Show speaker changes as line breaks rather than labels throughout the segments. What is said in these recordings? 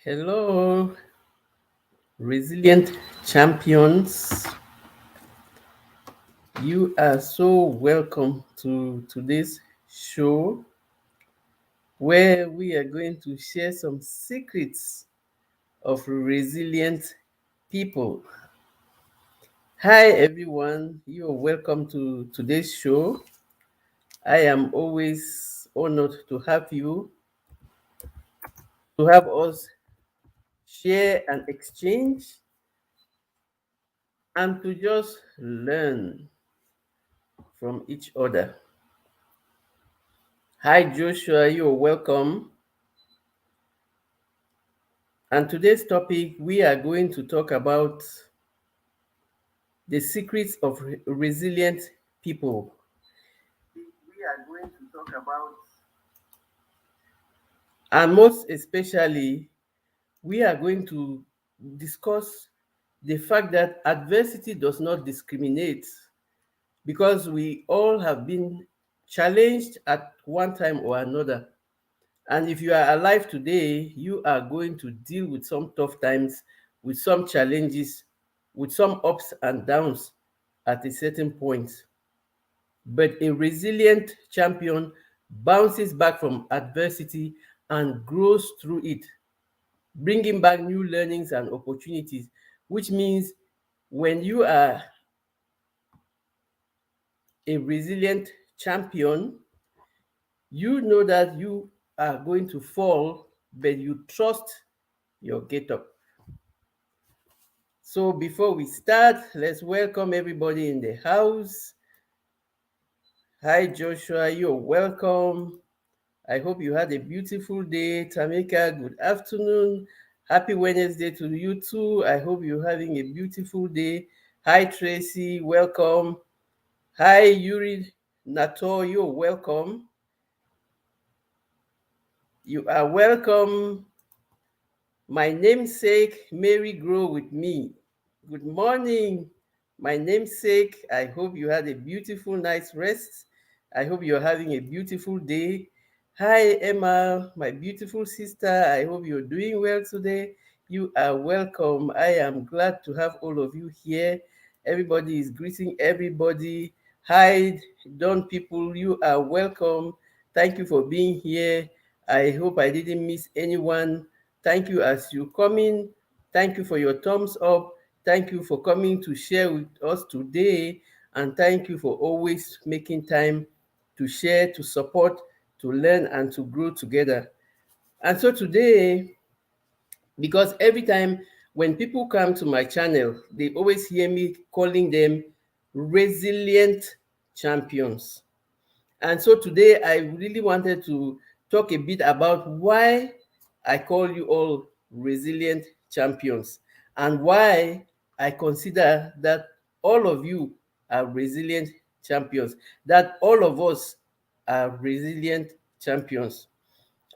Hello, resilient champions. You are so welcome to today's show where we are going to share some secrets of resilient people. Hi, everyone. You're welcome to today's show. I am always honored to have you, to have us share and exchange, and to just learn from each other. Hi, Joshua, you're welcome. And today's topic, we are going to talk about the secrets of resilient people. We are going to talk about, and most especially, we are going to discuss the fact that adversity does not discriminate because we all have been challenged at one time or another. And if you are alive today, you are going to deal with some tough times, with some challenges, with some ups and downs at a certain point. But a resilient champion bounces back from adversity and grows through it, bringing back new learnings and opportunities, which means when you are a resilient champion, you know that you are going to fall, but you trust your get up. So before we start, let's welcome everybody in the house. Hi, Joshua, you're welcome. I hope you had a beautiful day. Tamika, good afternoon. Happy Wednesday to you too. I hope you're having a beautiful day. Hi, Tracy, welcome. Hi, Yuri Nato, you're welcome. You are welcome. My namesake, Mary Grow with me. Good morning, my namesake. I hope you had a beautiful night's rest. I hope you're having a beautiful day. Hi, Emma, my beautiful sister. I hope you're doing well today. You are welcome. I am glad to have all of you here. Everybody is greeting everybody. Hi, Don people, you are welcome. Thank you for being here. I hope I didn't miss anyone. Thank you as you come in. Thank you for your thumbs up. Thank you for coming to share with us today. And thank you for always making time to share, to support, to learn, and to grow together. And so today, because every time when people come to my channel, they always hear me calling them resilient champions. And so today I really wanted to talk a bit about why I call you all resilient champions and why I consider that all of you are resilient champions, that all of us are resilient champions.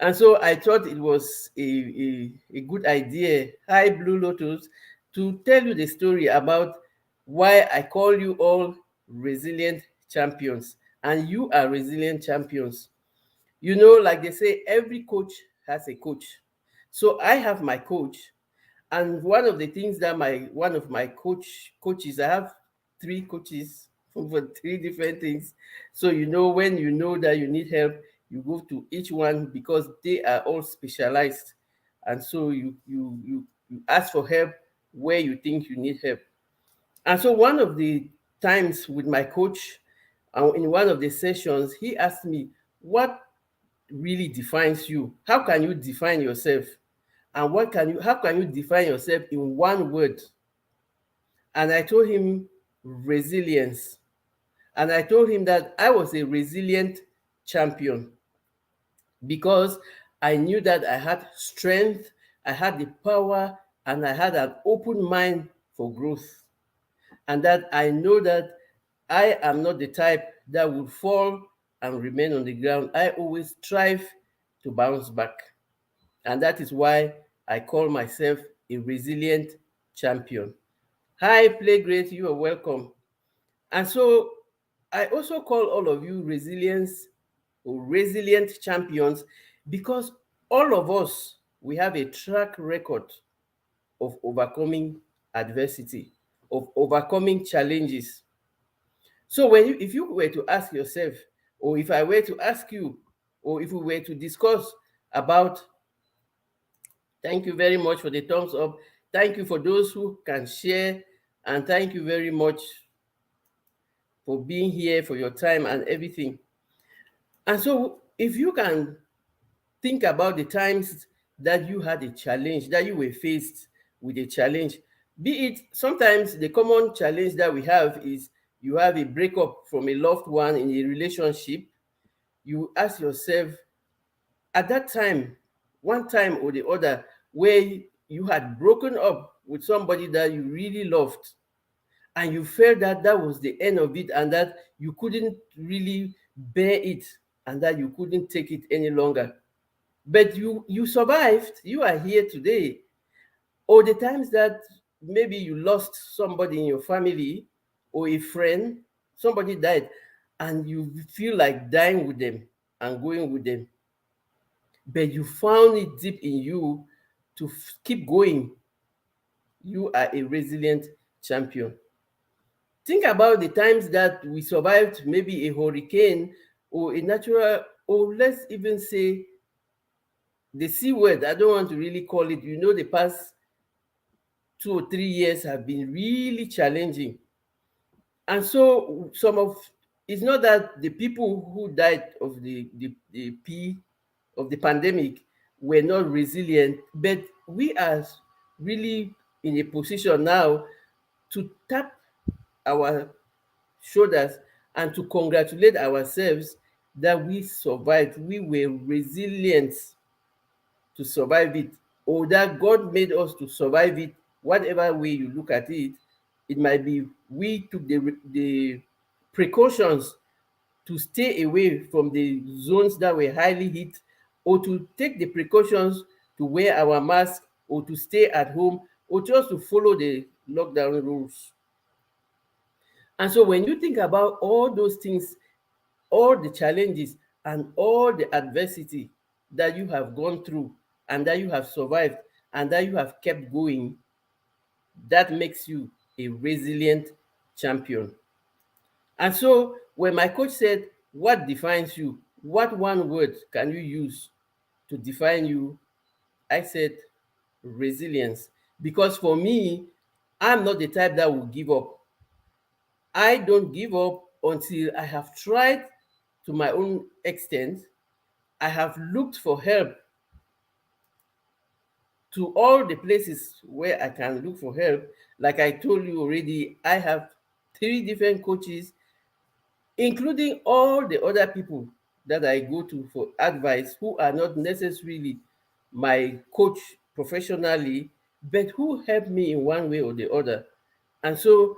And so I thought it was a good idea, hi Blue Lotus, to tell you the story about why I call you all resilient champions. And you are resilient champions. You know, like they say, every coach has a coach. So I have my coach. And one of the things that my one of my coaches, I have three coaches for three different things. So you know when you know that you need help, you go to each one because they are all specialized. And so you ask for help where you think you need help. And so one of the times with my coach, in one of the sessions, he asked me, "What really defines you? How can you define yourself? And how can you define yourself in one word?" And I told him resilience. And I told him that I was a resilient champion because I knew that I had strength, I had the power, and I had an open mind for growth. And that I know that I am not the type that would fall and remain on the ground. I always strive to bounce back. And that is why I call myself a resilient champion. Hi, Play Great, you are welcome. And so I also call all of you resilience or resilient champions because all of us we have a track record of overcoming adversity, of overcoming challenges. So if you were to ask yourself, or if I were to ask you, or if we were to discuss about, thank you very much for the thumbs up. Thank you for those who can share, and thank you very much for being here, for your time and everything. And so if you can think about the times that you had a challenge, that you were faced with a challenge, be it sometimes the common challenge that we have is you have a breakup from a loved one in a relationship. You ask yourself, at that time, one time or the other, where you had broken up with somebody that you really loved, and you felt that that was the end of it, and that you couldn't really bear it, and that you couldn't take it any longer, but you survived, you are here today. Or the times that maybe you lost somebody in your family, or a friend, somebody died, and you feel like dying with them and going with them, but you found it deep in you to keep going. You are a resilient champion. Think about the times that we survived maybe a hurricane, or a natural, or let's even say the C word. I don't want to really call it. The past 2 or 3 years have been really challenging. And so it's not that the people who died of the pandemic were not resilient, but we are really in a position now to tap our shoulders and to congratulate ourselves that we survived. We were resilient to survive it, or that God made us to survive it. Whatever way you look at it, it might be we took the precautions to stay away from the zones that were highly hit, or to take the precautions to wear our mask, or to stay at home, or just to follow the lockdown rules. And so when you think about all those things, all the challenges and all the adversity that you have gone through, and that you have survived, and that you have kept going, that makes you a resilient champion. And so when my coach said, what defines you? What one word can you use to define you? I said, resilience. Because for me, I'm not the type that will give up. I don't give up until I have tried to my own extent. I have looked for help to all the places where I can look for help. Like I told you already, I have 3 different coaches, including all the other people that I go to for advice, who are not necessarily my coach professionally, but who help me in one way or the other. And so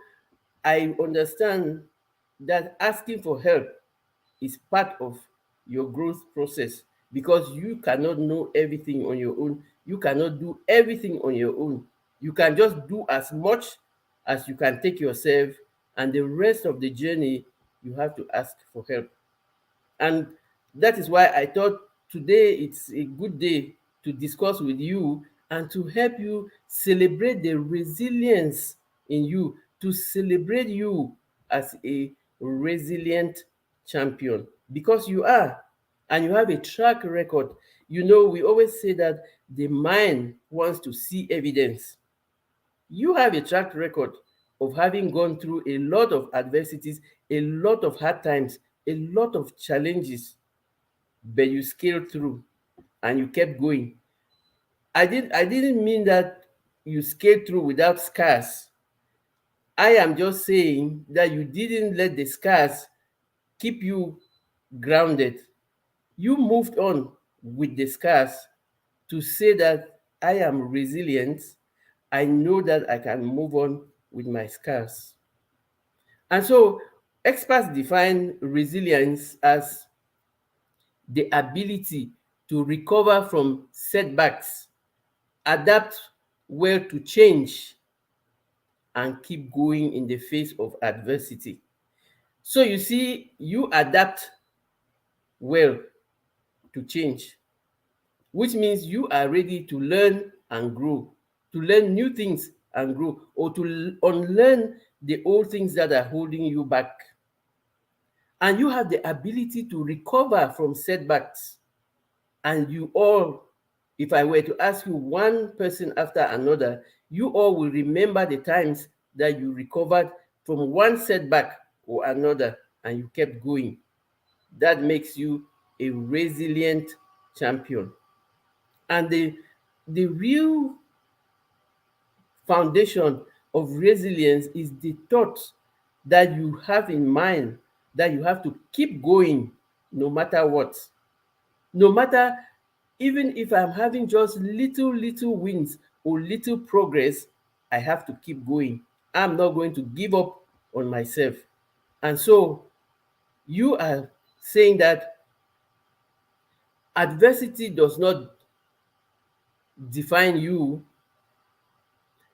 I understand that asking for help is part of your growth process, because you cannot know everything on your own. You cannot do everything on your own. You can just do as much as you can take yourself, and the rest of the journey, you have to ask for help. And that is why I thought today it's a good day to discuss with you and to help you celebrate the resilience in you, to celebrate you as a resilient champion, because you are, and you have a track record. We always say that the mind wants to see evidence. You have a track record of having gone through a lot of adversities, a lot of hard times, a lot of challenges, but you scaled through and you kept going. I didn't mean that you scaled through without scars. I am just saying that you didn't let the scars keep you grounded. You moved on with the scars to say that I am resilient. I know that I can move on with my scars. And so experts define resilience as the ability to recover from setbacks, adapt well to change, and keep going in the face of adversity. So you see, you adapt well to change, which means you are ready to learn and grow, to learn new things and grow, or to unlearn the old things that are holding you back. And you have the ability to recover from setbacks. And you all, if I were to ask you one person after another, you all will remember the times that you recovered from one setback or another and you kept going. That makes you a resilient champion. And the real foundation of resilience is the thought that you have in mind that you have to keep going no matter what. No matter, even if I'm having just little wins or little progress, I have to keep going. I'm not going to give up on myself. And so you are saying that adversity does not define you,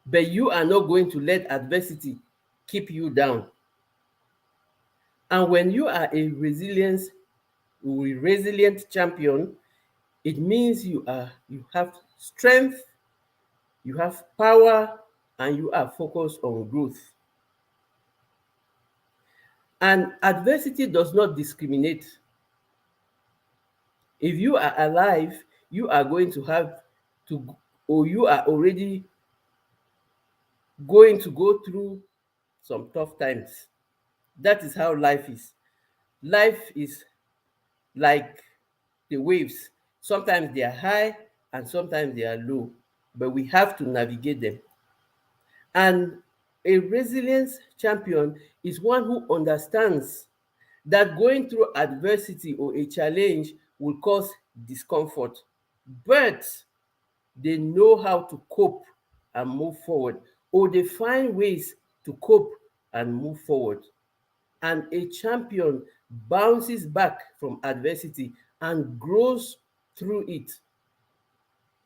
but you are not going to let adversity keep you down. And when you are a resilient champion, it means you have strength, you have power, and you are focused on growth. And adversity does not discriminate. If you are alive, you are going to have to, or you are already going to go through some tough times. That is how life is. Life is like the waves. Sometimes they are high and sometimes they are low, but we have to navigate them. And a resilience champion is one who understands that going through adversity or a challenge will cause discomfort, but they know how to cope and move forward, or they find ways to cope and move forward. And a champion bounces back from adversity and grows through it,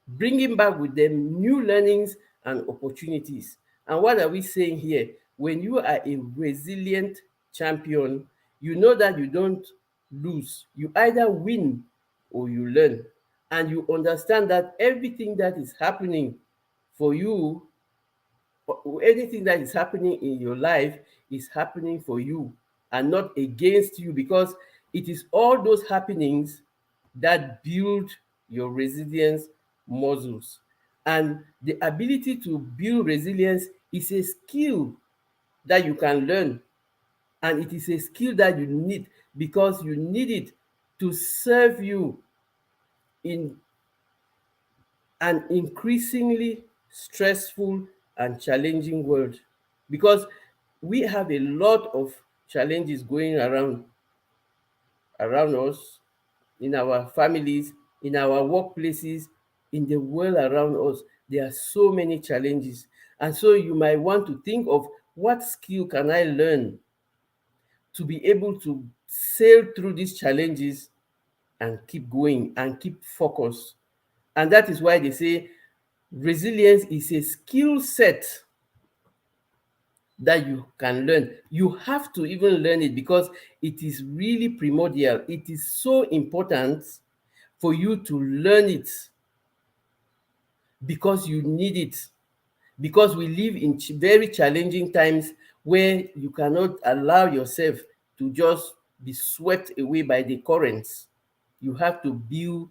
bringing back with them new learnings and opportunities. And what are we saying here? When you are a resilient champion, you know that you don't lose. You either win or you learn. And you understand that everything that is happening for you, anything that is happening in your life is happening for you and not against you, because it is all those happenings that build your resilience muscles. And the ability to build resilience is a skill that you can learn, and it is a skill that you need because you need it to serve you in an increasingly stressful and challenging world, because we have a lot of challenges going around us, in our families, in our workplaces, in the world around us. There are so many challenges. And so you might want to think of, what skill can I learn to be able to sail through these challenges and keep going and keep focused. And that is why they say resilience is a skill set that you can learn. You have to even learn it because it is really primordial. It is so important for you to learn it because you need it. Because we live in very challenging times where you cannot allow yourself to just be swept away by the currents. You have to build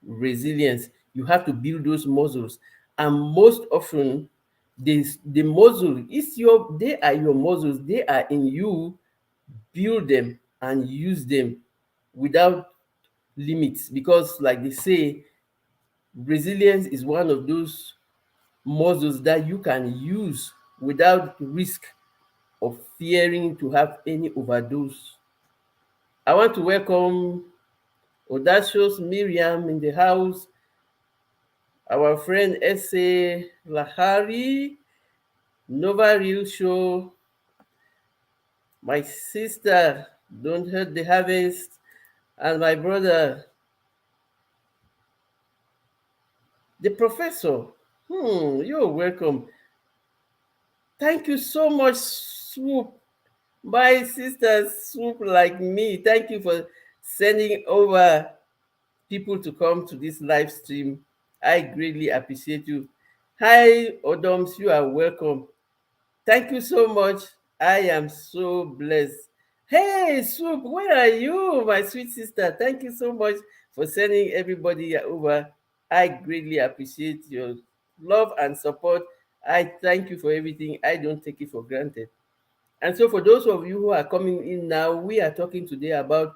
resilience. You have to build those muscles. And most often, the muscle is they are your muscles. They are in you. Build them and use them without limits. Because, like they say, resilience is one of those muscles that you can use without risk of fearing to have any overdose. I want to welcome Audacious Miriam in the house, our friend S.A. Lahari, Nova Real Show, my sister, Don't Hurt the Harvest, and my brother, the professor. You're welcome. Thank you so much, Swoop. My sister Swoop like me. Thank you for sending over people to come to this live stream. I greatly appreciate you. Hi, Odoms, you are welcome. Thank you so much. I am so blessed. Hey, Soup, where are you, my sweet sister? Thank you so much for sending everybody over. I greatly appreciate your love and support. I thank you for everything. I don't take it for granted. And so, for those of you who are coming in now, we are talking today about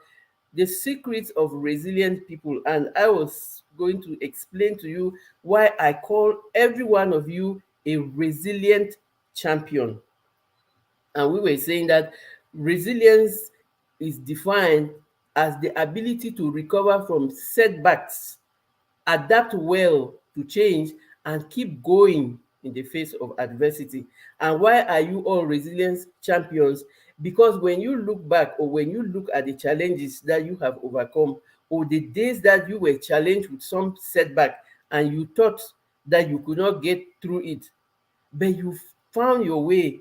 the secrets of resilient people. And I was going to explain to you why I call every one of you a resilient champion. And we were saying that resilience is defined as the ability to recover from setbacks, adapt well to change, and keep going in the face of adversity. And why are you all resilience champions? Because when you look back, or when you look at the challenges that you have overcome, or the days that you were challenged with some setback and you thought that you could not get through it, but you found your way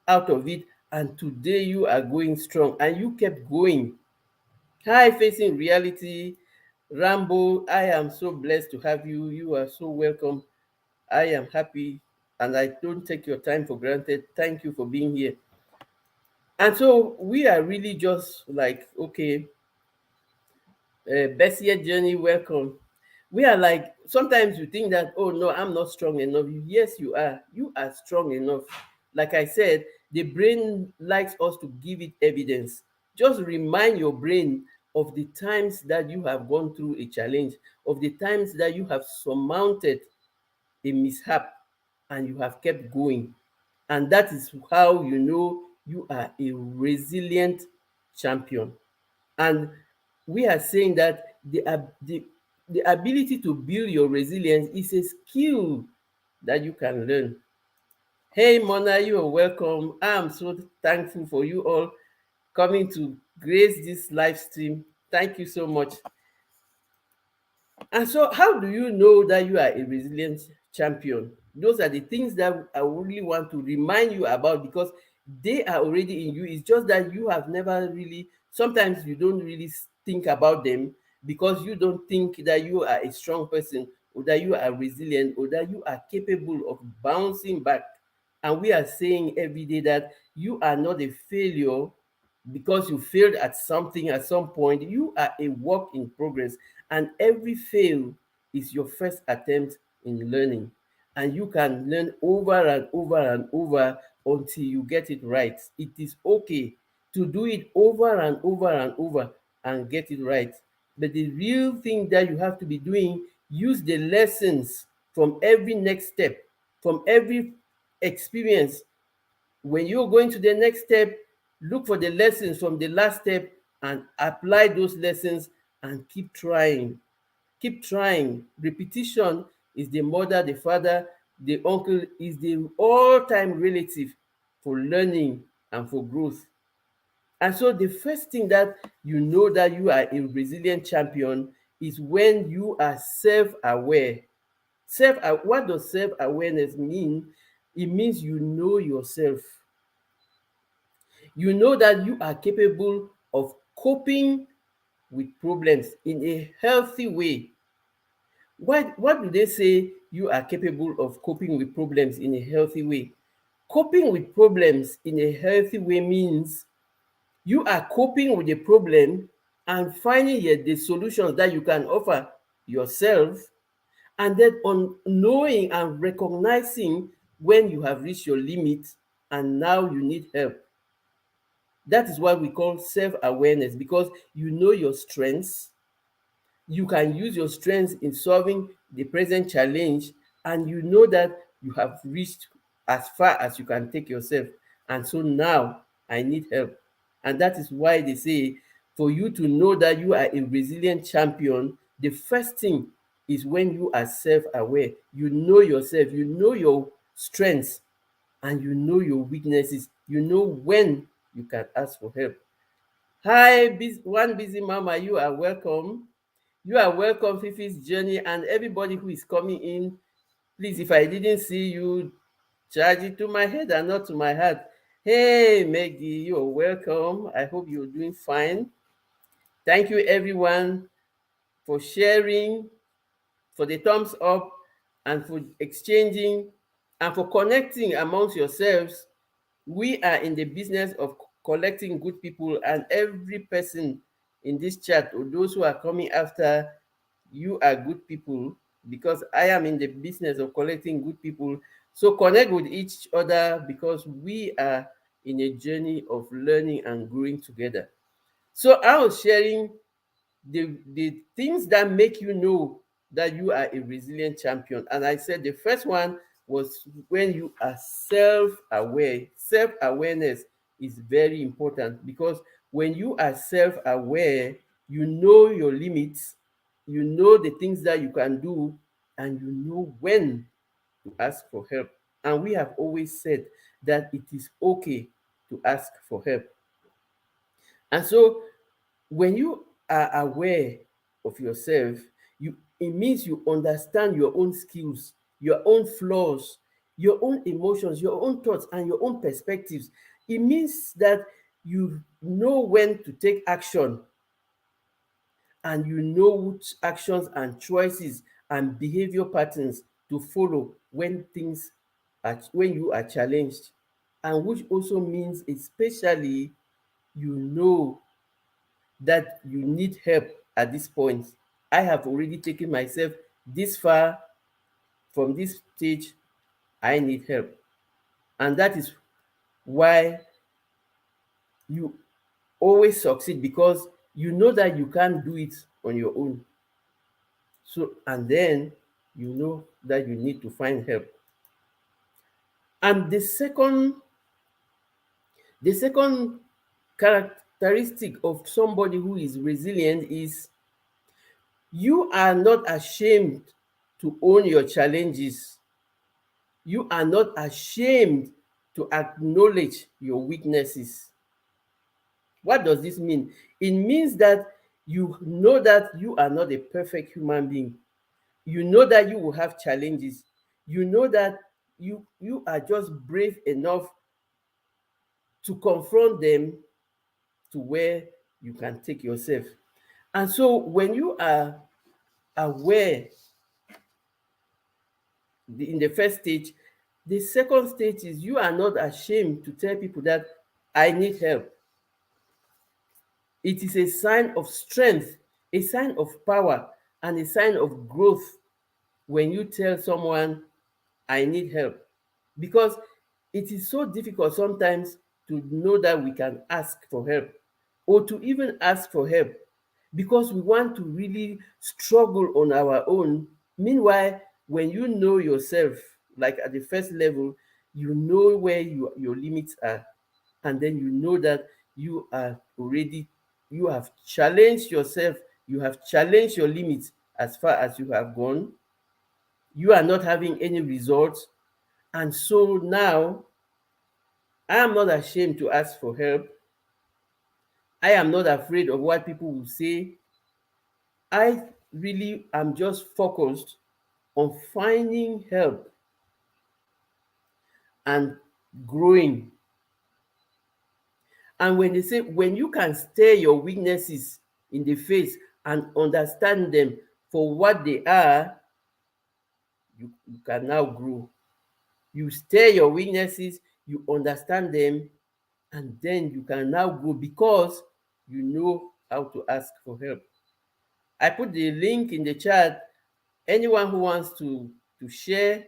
out of it, and today you are going strong and you kept going. Hi, facing reality. Rambo, I am so blessed to have you. You are so welcome. I am happy and I don't take your time for granted. Thank you for being here. And so we are really just like, okay, Bessie Journey, welcome. We are like, sometimes you think that, oh no, I'm not strong enough. Yes, you are. You are strong enough. Like I said, the brain likes us to give it evidence. Just remind your brain of the times that you have gone through a challenge, of the times that you have surmounted a mishap and you have kept going. And that is how you know you are a resilient champion. And we are saying that the ability to build your resilience is a skill that you can learn. Hey, Mona, you are welcome. I'm so thankful for you all coming to grace this live stream. Thank you so much. And so, how do you know that you are a resilient champion? Those are the things that I really want to remind you about, because they are already in you. It's just that you have never really, sometimes you don't really think about them because you don't think that you are a strong person, or that you are resilient, or that you are capable of bouncing back. And we are saying every day that you are not a failure because you failed at something at some point. You are a work in progress, and every fail is your first attempt in learning. And you can learn over and over and over until you get it right. It is okay to do it over and over and over and get it right. But the real thing that you have to be doing, use the lessons from every next step, from every experience. When you're going to the next step, look for the lessons from the last step and apply those lessons and keep trying. Keep trying. Repetition is the mother, the father, the uncle, is the all-time relative for learning and for growth. And so the first thing that you know that you are a resilient champion is when you are self-aware. What does self-awareness mean? It means you know yourself. You know that you are capable of coping with problems in a healthy way. What do they say you are capable of coping with problems in a healthy way? Coping with problems in a healthy way means you are coping with the problem and finding the solutions that you can offer yourself, and then on knowing and recognizing when you have reached your limit and now you need help. That is what we call self-awareness, because you know your strengths, you can use your strengths in solving the present challenge, and you know that you have reached as far as you can take yourself. And so now I need help. And that is why they say for you to know that you are a resilient champion, the first thing is when you are self-aware. You know yourself, you know your strengths, and you know your weaknesses. You know when you can ask for help. Hi, one busy mama, you are welcome. You are welcome, Fifi's Journey, and everybody who is coming in. Please, if I didn't see you, charge it to my head and not to my heart. Hey, Maggie, you're welcome. I hope you're doing fine. Thank you, everyone. for sharing, for the thumbs up, and for exchanging, and for connecting amongst yourselves. We are in the business of collecting good people, and every person in this chat, or those who are coming after, you are good people, because I am in the business of collecting good people. So connect with each other, because we are in a journey of learning and growing together. So I was sharing the things that make you know that you are a resilient champion. And I said the first one was when you are self-aware. Self-awareness is very important, because when you are self-aware, you know your limits, you know the things that you can do, and you know when to ask for help. And we have always said that it is okay to ask for help. And so when you are aware of yourself, it means you understand your own skills, your own flaws, your own emotions, your own thoughts, and your own perspectives. It means that you know when to take action, and you know which actions and choices and behavior patterns to follow when you are challenged. And which also means, especially, you know that you need help at this point. I have already taken myself this far. From this stage, I need help. And that is why you always succeed, because you know that you can't do it on your own. So, and then you know that you need to find help. And the second characteristic of somebody who is resilient is you are not ashamed to own your challenges. You are not ashamed to acknowledge your weaknesses. What does this mean? It means that you know that you are not a perfect human being. You know that you will have challenges. You know that you are just brave enough to confront them to where you can take yourself. And so when you are aware in the first stage, the second stage is you are not ashamed to tell people that I need help. It is a sign of strength, a sign of power, and a sign of growth when you tell someone, I need help. Because it is so difficult sometimes to know that we can ask for help, or to even ask for help, because we want to really struggle on our own. Meanwhile, when you know yourself, like at the first level, you know where your limits are, and then you know that you have challenged yourself, you have challenged your limits as far as you have gone. You are not having any results, and so now I am not ashamed to ask for help. I am not afraid of what people will say. I really am just focused on finding help and growing. And when they say, when you can stare your weaknesses in the face and understand them for what they are, you can now grow. You stare your weaknesses, you understand them, and then you can now grow, because you know how to ask for help. I put the link in the chat. Anyone who wants to share,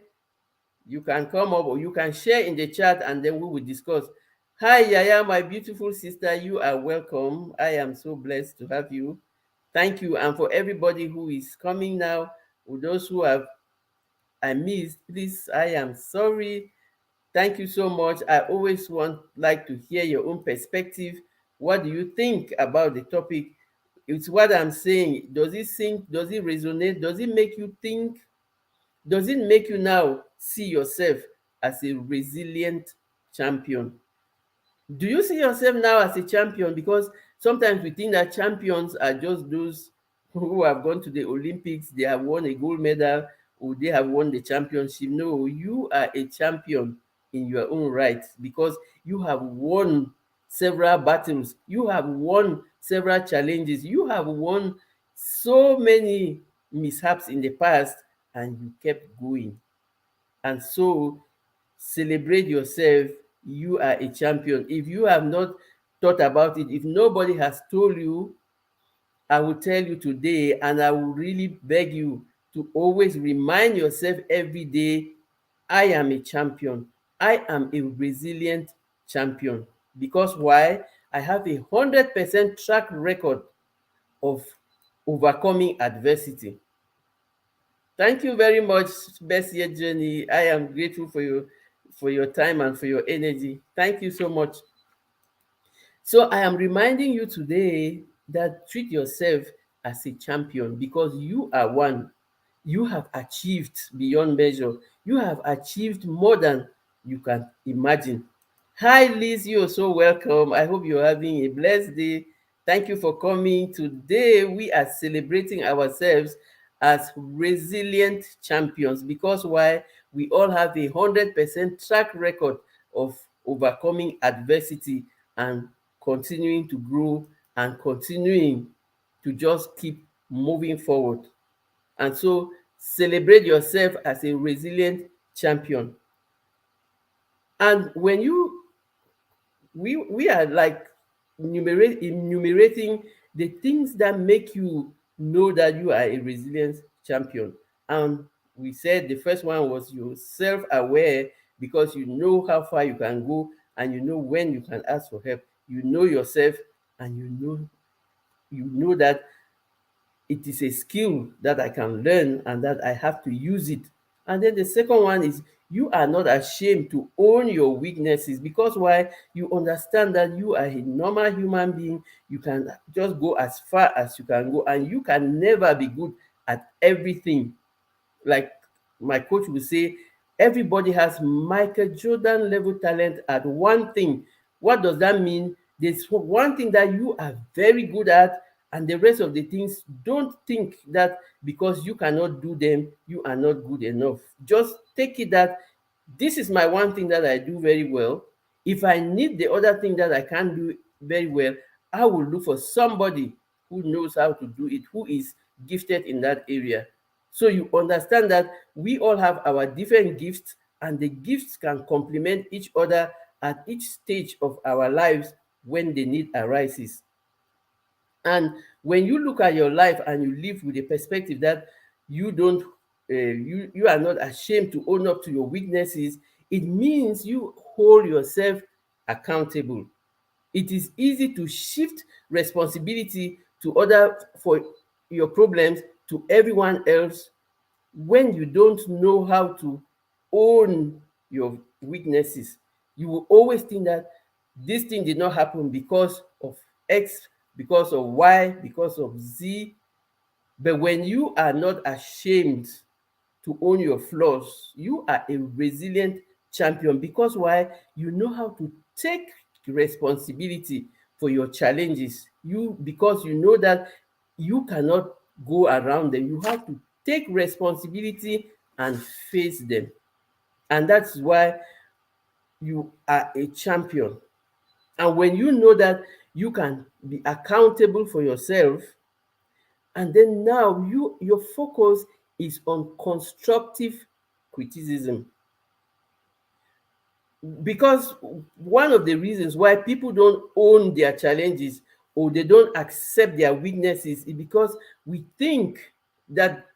you can come up, or you can share in the chat, and then we will discuss. Hi Yaya, my beautiful sister, you are welcome. I am so blessed to have you. Thank you. And for everybody who is coming now, with those who have I missed, please, I am sorry. Thank you so much. I always like to hear your own perspective. What do you think about the topic? It's what I'm saying. Does it sink? Does it resonate? Does it make you think? Does it make you now see yourself as a resilient champion? Do you see yourself now as a champion? Because sometimes we think that champions are just those who have gone to the Olympics, they have won a gold medal, or they have won the championship. No, you are a champion in your own right, because you have won several battles, you have won several challenges, you have won so many mishaps in the past and you kept going. And so celebrate yourself. You are a champion. If you have not thought about it, if nobody has told you, I will tell you today, and I will really beg you to always remind yourself every day, I am a champion. I am a resilient champion. Because why? I have 100% track record of overcoming adversity. Thank you very much, best year journey. I am grateful for your time and for your energy. Thank you so much. So I am reminding you today that treat yourself as a champion because you are one. You have achieved beyond measure. You have achieved more than you can imagine. Hi, Liz. You're so welcome. I hope you're having a blessed day. Thank you for coming. Today, we are celebrating ourselves as resilient champions because why? We all have 100% track record of overcoming adversity and continuing to grow and continuing to just keep moving forward. And so celebrate yourself as a resilient champion. And when you we are like enumerating the things that make you know that you are a resilient champion. And we said the first one was you self-aware because you know how far you can go and you know when you can ask for help. You know yourself and you know that it is a skill that I can learn and that I have to use it. And then the second one is you are not ashamed to own your weaknesses because why? You understand that you are a normal human being. You can just go as far as you can go and you can never be good at everything. Like my coach will say, everybody has Michael Jordan level talent at one thing. What does that mean? There's one thing that you are very good at, and the rest of the things, don't think that because you cannot do them, you are not good enough. Just take it that this is my one thing that I do very well. If I need the other thing that I can't do very well, I will look for somebody who knows how to do it, who is gifted in that area. So you understand that we all have our different gifts, and the gifts can complement each other at each stage of our lives when the need arises. And when you look at your life and you live with a perspective that you don't you are not ashamed to own up to your weaknesses, it means you hold yourself accountable. It is easy to shift responsibility to other for your problems to everyone else when you don't know how to own your weaknesses. You will always think that this thing did not happen because of X, because of Y, because of Z. But when you are not ashamed to own your flaws, you are a resilient champion because why? You know how to take responsibility for your challenges. You because you know that you cannot go around them. You have to take responsibility and face them. And that's why you are a champion. And when you know that you can be accountable for yourself, and then now your focus is on constructive criticism. Because one of the reasons why people don't own their challenges or they don't accept their weaknesses is because we think that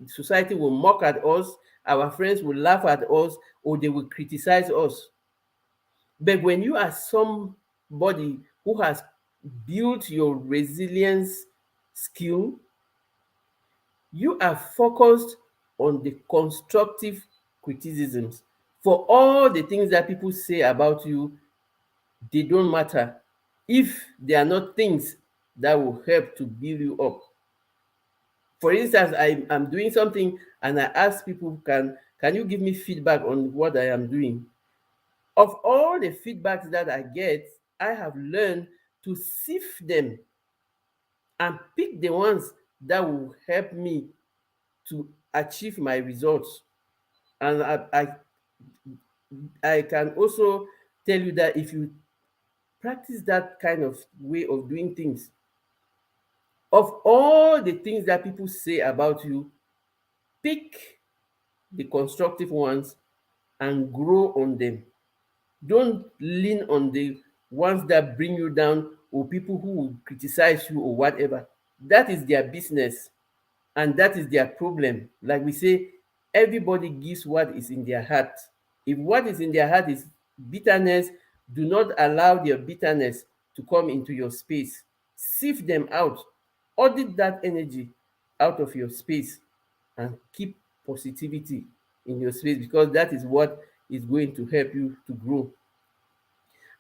society will mock at us, our friends will laugh at us, or they will criticize us. But when you are somebody who has built your resilience skill, you are focused on the constructive criticisms. For all the things that people say about you, they don't matter if they are not things that will help to build you up. For instance, I'm doing something and I ask people, can you give me feedback on what I am doing? Of all the feedbacks that I get, I have learned to sift them and pick the ones that will help me to achieve my results. And I can also tell you that if you practice that kind of way of doing things, Of all the things that people say about you, pick the constructive ones and grow on them. Don't lean on the ones that bring you down or people who will criticize you or whatever. That is their business and that is their problem. Like we say, everybody gives what is in their heart. If what is in their heart is bitterness, do not allow their bitterness to come into your space. Sift them out, audit that energy out of your space, and keep positivity in your space, because that is what is going to help you to grow.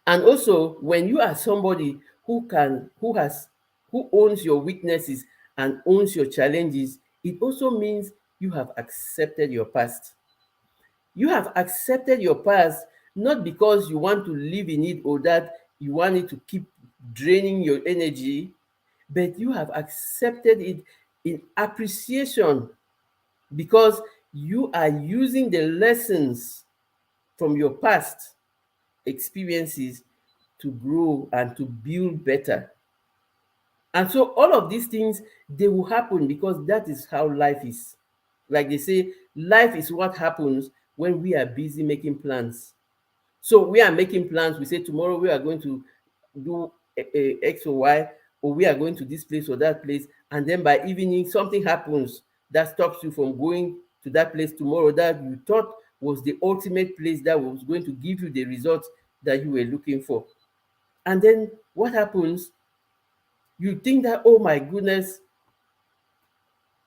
And also, when you are somebody who owns your weaknesses and owns your challenges, it also means you have accepted your past. You have accepted your past, not because you want to live in it or that you want it to keep draining your energy, but you have accepted it in appreciation, because you are using the lessons from your past experiences to grow and to build better. And so all of these things, they will happen because that is how life is. Like they say, life is what happens when we are busy making plans. So we are making plans. We say tomorrow we are going to do X or Y, or we are going to this place or that place. And then by evening, something happens that stops you from going to that place tomorrow that you thought was the ultimate place that was going to give you the results that you were looking for. And then what happens? You think that, oh my goodness,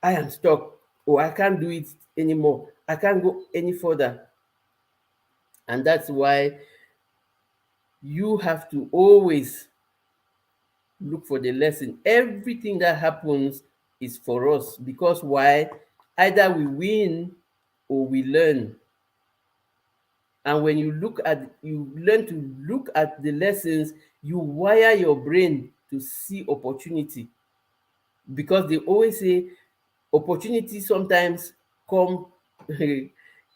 I am stuck, or I can't do it anymore. I can't go any further. And that's why you have to always look for the lesson. Everything that happens is for us, because why? Either we win or we learn. And when you learn to look at the lessons, you wire your brain to see opportunity, because they always say opportunities sometimes come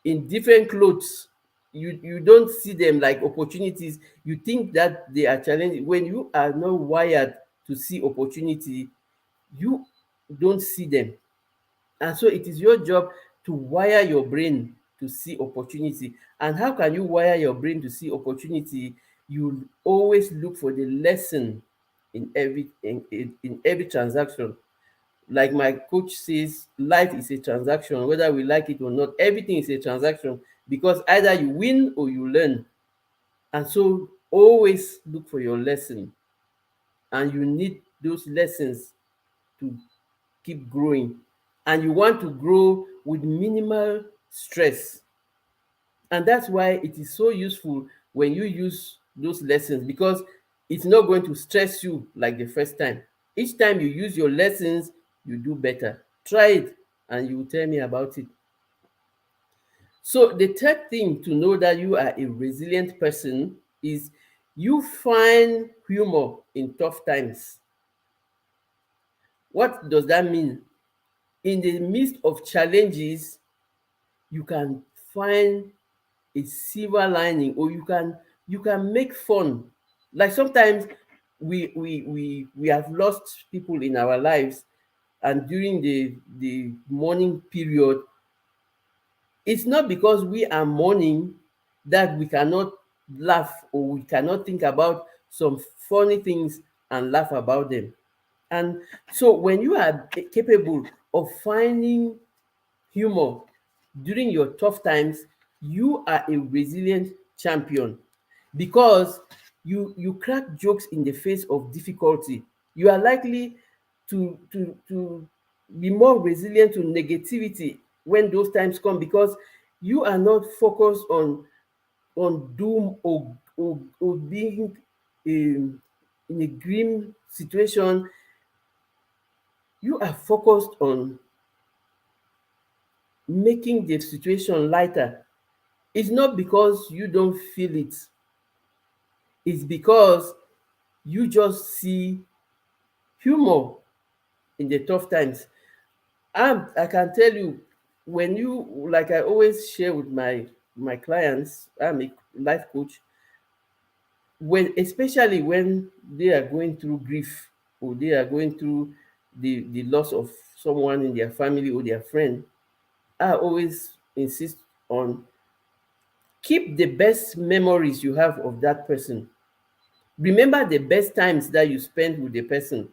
in different clothes. You don't see them like opportunities. You think that they are challenging. When you are not wired to see opportunity, you don't see them. And so it is your job to wire your brain to see opportunity. And how can you wire your brain to see opportunity? You always look for the lesson in every transaction. Like my coach says, life is a transaction, whether we like it or not. Everything is a transaction, because either you win or you learn. And so always look for your lesson, and you need those lessons to keep growing. And you want to grow with minimal stress. And that's why it is so useful when you use those lessons, because it's not going to stress you like the first time. Each time you use your lessons, you do better. Try it and you will tell me about it. So, the third thing to know that you are a resilient person is you find humor in tough times. What does that mean? In the midst of challenges, you can find a silver lining, or you can make fun. Like sometimes we have lost people in our lives, and during the mourning period, it's not because we are mourning that we cannot laugh, or we cannot think about some funny things and laugh about them. And so when you are capable of finding humor during your tough times, you are a resilient champion, because you crack jokes in the face of difficulty. You are likely to be more resilient to negativity when those times come, because you are not focused on doom, or being in a grim situation. You are focused on making the situation lighter. It's not because you don't feel it, it's because you just see humor in the tough times. And I can tell you, when you, like I always share with my clients, I'm a life coach, when especially when they are going through grief, or they are going through the loss of someone in their family or their friend, I always insist on keep the best memories you have of that person. Remember the best times that you spent with the person.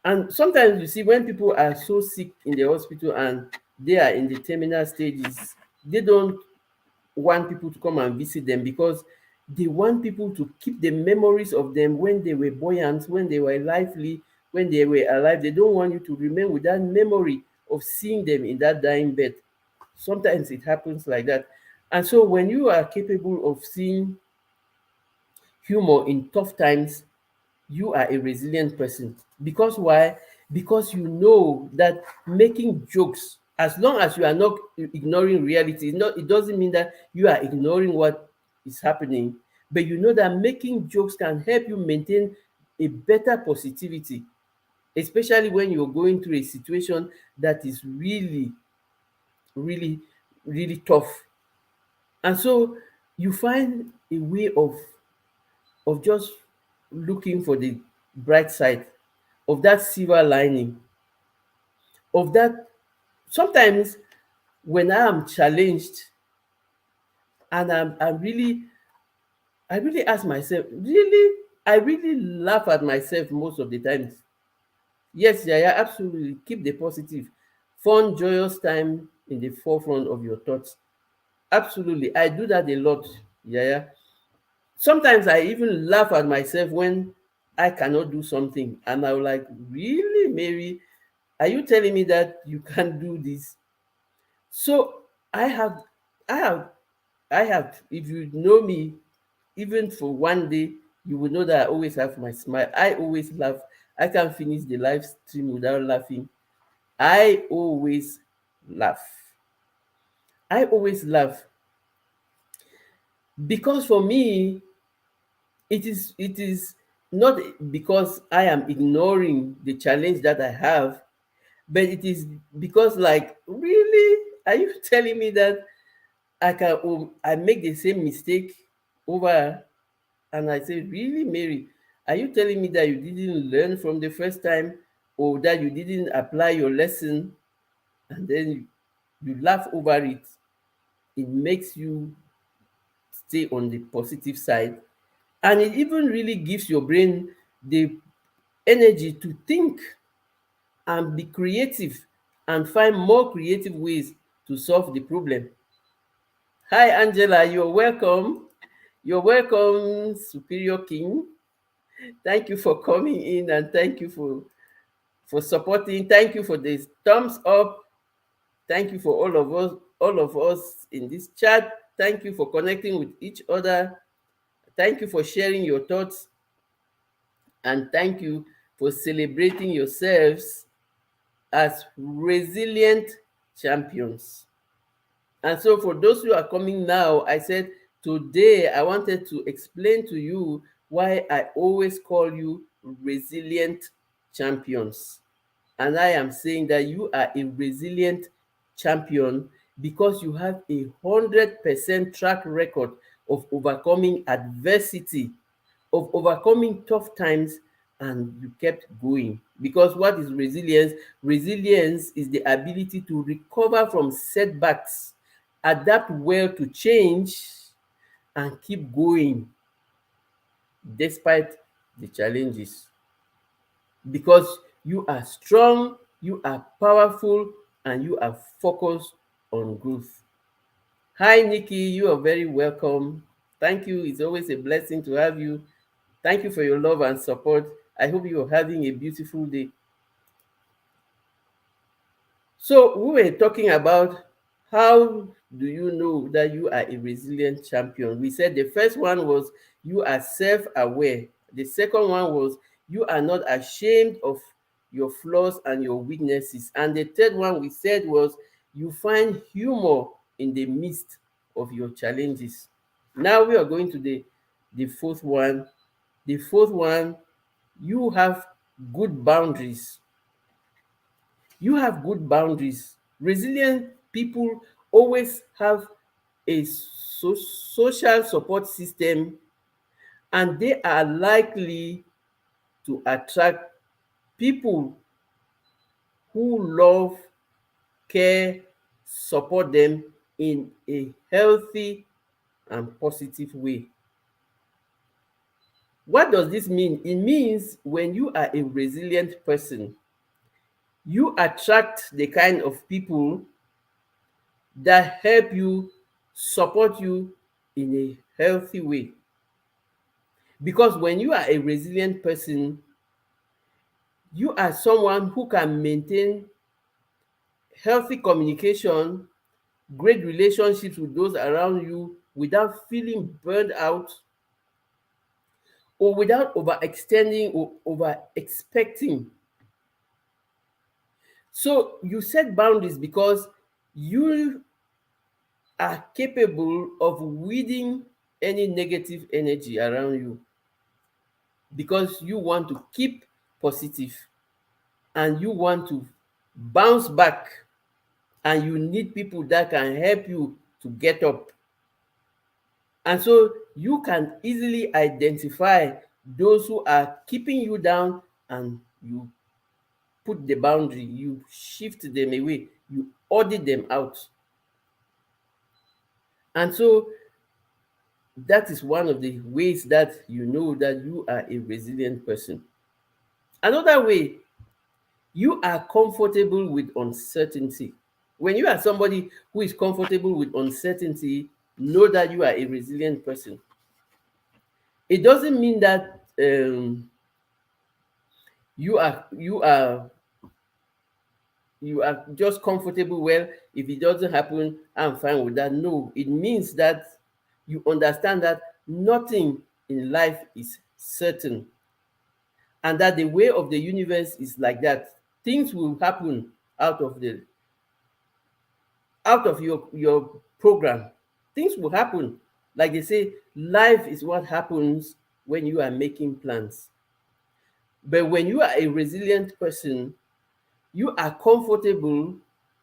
And sometimes you see when people are so sick in the hospital and they are in the terminal stages, they don't want people to come and visit them because they want people to keep the memories of them when they were buoyant, when they were lively, when they were alive. They don't want you to remain with that memory of seeing them in that dying bed. Sometimes it happens like that. And so when you are capable of seeing humor in tough times, you are a resilient person. Because why? Because you know that making jokes, as long as you are not ignoring reality, it doesn't mean that you are ignoring what is happening, but you know that making jokes can help you maintain a better positivity, especially when you're going through a situation that is really, really, really tough. And so you find a way of just looking for the bright side, of that silver lining, of that. Sometimes when I am challenged and I really ask myself, really, I really laugh at myself most of the times. Yes, yeah, yeah, absolutely. Keep the positive, fun, joyous time in the forefront of your thoughts. Absolutely. I do that a lot. Yeah, yeah. Sometimes I even laugh at myself when I cannot do something. And I'm like, really, Mary? Are you telling me that you can't do this? So I have, I have, I have, if you know me, even for one day, you will know that I always have my smile. I always laugh. I can't finish the live stream without laughing. I always laugh. I always laugh because for me, it is not because I am ignoring the challenge that I have, but it is because, like, really, are you telling me that I make the same mistake over? And I say, really, Mary, are you telling me that you didn't learn from the first time, or that you didn't apply your lesson? And then you laugh over it. It makes you stay on the positive side. And it even really gives your brain the energy to think and be creative and find more creative ways to solve the problem. Hi, Angela, you're welcome. You're welcome, Superior King. Thank you for coming in and thank you for supporting. Thank you for this thumbs up. Thank you for all of us in this chat. Thank you for connecting with each other. Thank you for sharing your thoughts and thank you for celebrating yourselves as resilient champions. And so, for those who are coming now, I said today I wanted to explain to you why I always call you resilient champions. And I am saying that you are a resilient champion because you have 100% track record of overcoming adversity, of overcoming tough times, and you kept going. Because what is resilience? Resilience is the ability to recover from setbacks, adapt well to change, and keep going despite the challenges. Because you are strong, you are powerful, and you are focused on growth. Hi, Nikki, you are very welcome. Thank you. It's always a blessing to have you. Thank you for your love and support. I hope you are having a beautiful day. So, we were talking about how do you know that you are a resilient champion? We said the first one was you are self aware, the second one was you are not ashamed of your flaws and your weaknesses, and the third one we said was you find humor in the midst of your challenges. Now we are going to the fourth one. The fourth one, you have good boundaries. You have good boundaries. Resilient people always have a social support system, and they are likely to attract people who love, care, support them in a healthy and positive way. What does this mean? It means when you are a resilient person, you attract the kind of people that help you, support you in a healthy way. Because when you are a resilient person, you are someone who can maintain healthy communication, great relationships with those around you without feeling burned out or without overextending or over expecting. So you set boundaries because you are capable of weeding any negative energy around you, because you want to keep positive and you want to bounce back, and you need people that can help you to get up. And so you can easily identify those who are keeping you down, and you put the boundary, you shift them away, you audit them out. And so that is one of the ways that you know that you are a resilient person. Another way, you are comfortable with uncertainty. When you are somebody who is comfortable with uncertainty, know that you are a resilient person. It doesn't mean that you are you are you are just comfortable. Well, if it doesn't happen, I'm fine with that. No, it means that you understand that nothing in life is certain, and that the way of the universe is like that. Things will happen out of the out of your program. Things will happen. Like they say, life is what happens when you are making plans. But when you are a resilient person, you are comfortable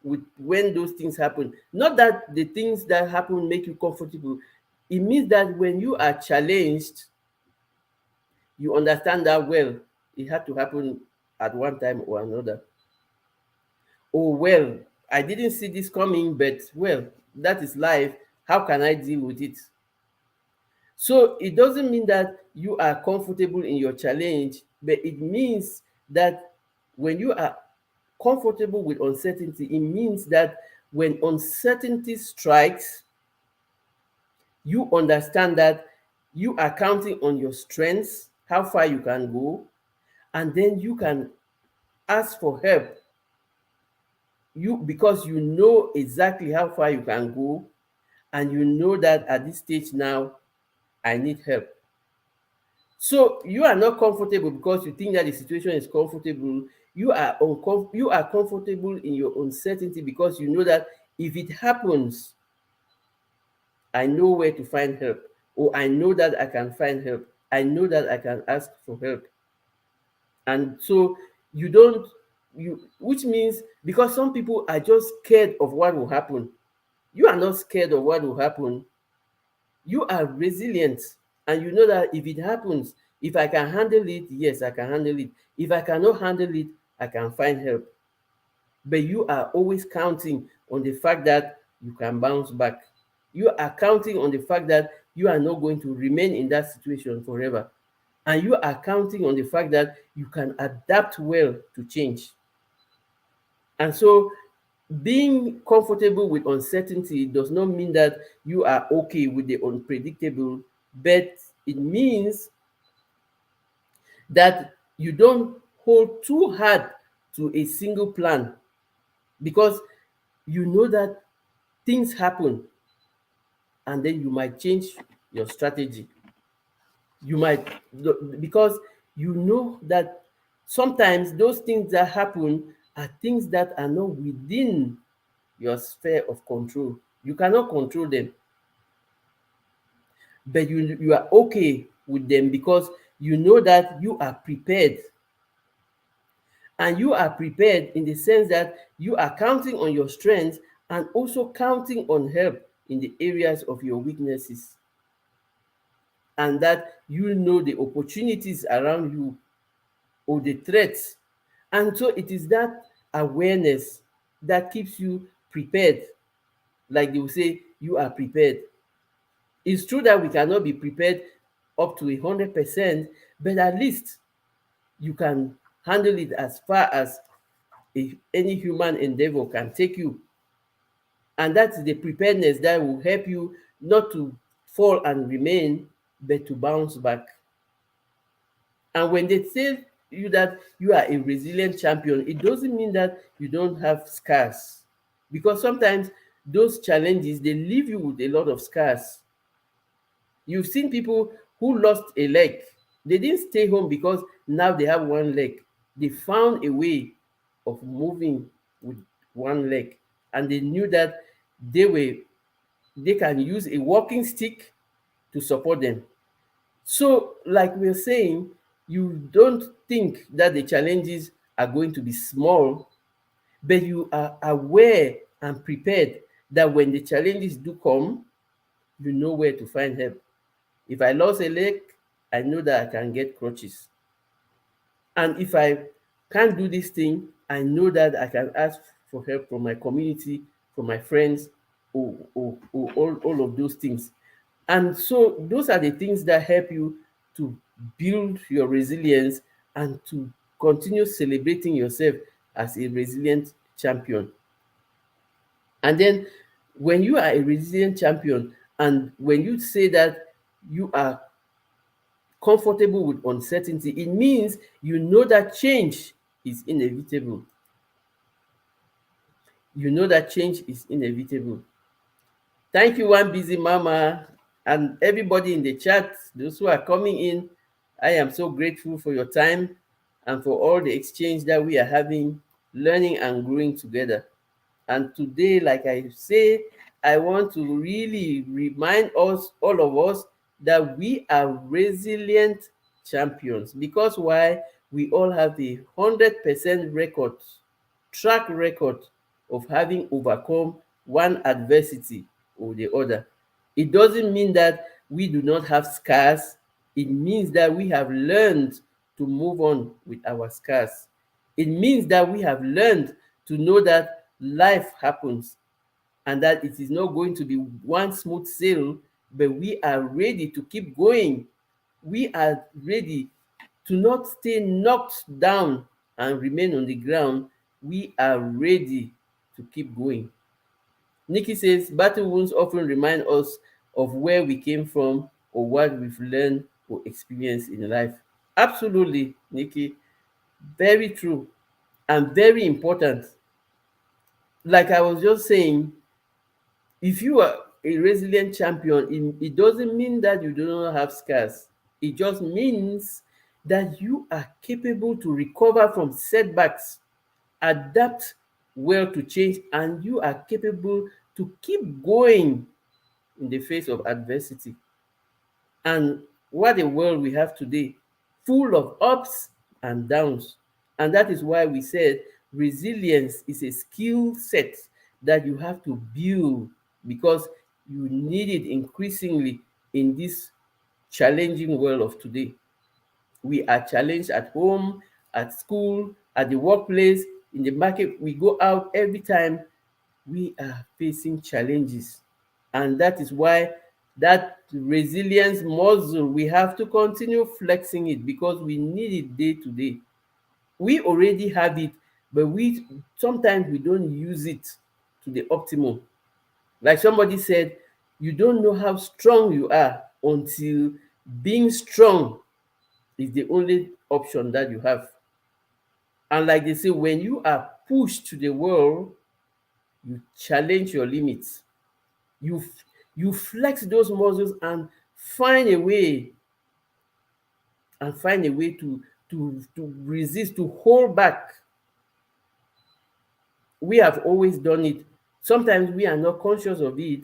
with when those things happen. Not that the things that happen make you comfortable. It means that when you are challenged, you understand that, well, it had to happen at one time or another. Oh, well, I didn't see this coming, but well, that is life. How can I deal with it? So it doesn't mean that you are comfortable in your challenge, but it means that when you are comfortable with uncertainty, it means that when uncertainty strikes, you understand that you are counting on your strengths, how far you can go, and then you can ask for help. You, because you know exactly how far you can go, and you know that at this stage now I need help. So you are not comfortable because you think that the situation is comfortable. You are comfortable in your uncertainty because you know that if it happens, I know where to find help, or I know that I can find help. I know that I can ask for help. And so you don't you which means, because some people are just scared of what will happen. You are not scared of what will happen. You are resilient, and you know that if it happens, if I can handle it, yes, I can handle it. If I cannot handle it, I can find help. But you are always counting on the fact that you can bounce back. You are counting on the fact that you are not going to remain in that situation forever. And you are counting on the fact that you can adapt well to change. And so being comfortable with uncertainty does not mean that you are okay with the unpredictable, but it means that you don't hold too hard to a single plan, because you know that things happen, and then you might change your strategy. You might, because you know that sometimes those things that happen are things that are not within your sphere of control. You cannot control them, but you are okay with them because you know that you are prepared. And you are prepared in the sense that you are counting on your strengths and also counting on help in the areas of your weaknesses, and that you know the opportunities around you or the threats. And so it is that awareness that keeps you prepared. Like they will say, you are prepared. It's true that we cannot be prepared up to 100%, but at least you can handle it as far as any human endeavor can take you. And that's the preparedness that will help you not to fall and remain, but to bounce back. And when they say you that you are a resilient champion, it doesn't mean that you don't have scars. Because sometimes those challenges they leave you with a lot of scars. You've seen people who lost a leg. They didn't stay home because now they have one leg. They found a way of moving with one leg. And they knew that they were they can use a walking stick to support them. So, like we're saying, you don't think that the challenges are going to be small, but you are aware and prepared that when the challenges do come, you know where to find help. If I lost a leg, I know that I can get crutches. And if I can't do this thing, I know that I can ask for help from my community, from my friends, or all of those things. And so those are the things that help you to build your resilience and to continue celebrating yourself as a resilient champion. And then when you are a resilient champion, and when you say that you are comfortable with uncertainty, it means you know that change is inevitable. You know that change is inevitable. Thank you, One Busy Mama, and everybody in the chat, those who are coming in. I am so grateful for your time and for all the exchange that we are having, learning and growing together. And today, like I say, I want to really remind us, all of us, that we are resilient champions. Because why? We all have a 100% record, track record of having overcome one adversity or the other. It doesn't mean that we do not have scars. It means that we have learned to move on with our scars. It means that we have learned to know that life happens and that it is not going to be one smooth sail, but we are ready to keep going. We are ready to not stay knocked down and remain on the ground. We are ready to keep going. Nikki says, battle wounds often remind us of where we came from or what we've learned or experienced in life. Absolutely, Nikki. Very true and very important. Like I was just saying, if you are a resilient champion, it doesn't mean that you do not have scars. It just means that you are capable to recover from setbacks, adapt well to change, and you are capable to keep going in the face of adversity. And what a world we have today, full of ups and downs. And that is why we said resilience is a skill set that you have to build, because you need it increasingly in this challenging world of today. We are challenged at home, at school, at the workplace, in the market. We go out every time, we are facing challenges. And that is why that resilience muscle, we have to continue flexing it, because we need it day to day. We already have it, but we sometimes we don't use it to the optimum. Like somebody said, you don't know how strong you are until being strong is the only option that you have. And like they say, when you are pushed to the world, you challenge your limits. You you flex those muscles and find a way to resist, to hold back. We have always done it. Sometimes we are not conscious of it,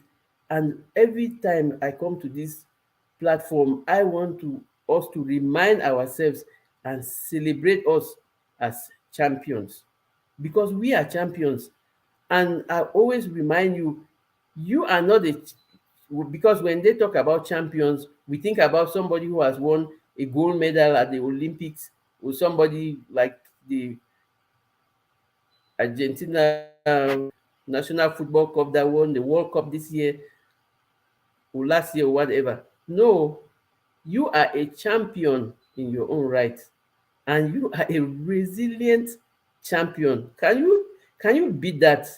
and every time I come to this platform, I want to us to remind ourselves and celebrate us as champions, because we are champions. And I always remind you, you are not a, because when they talk about champions, we think about somebody who has won a gold medal at the Olympics, or somebody like the Argentina National Football Cup that won the World Cup this year or last year or whatever. No, you are a champion in your own right, and you are a resilient champion. Can you beat that?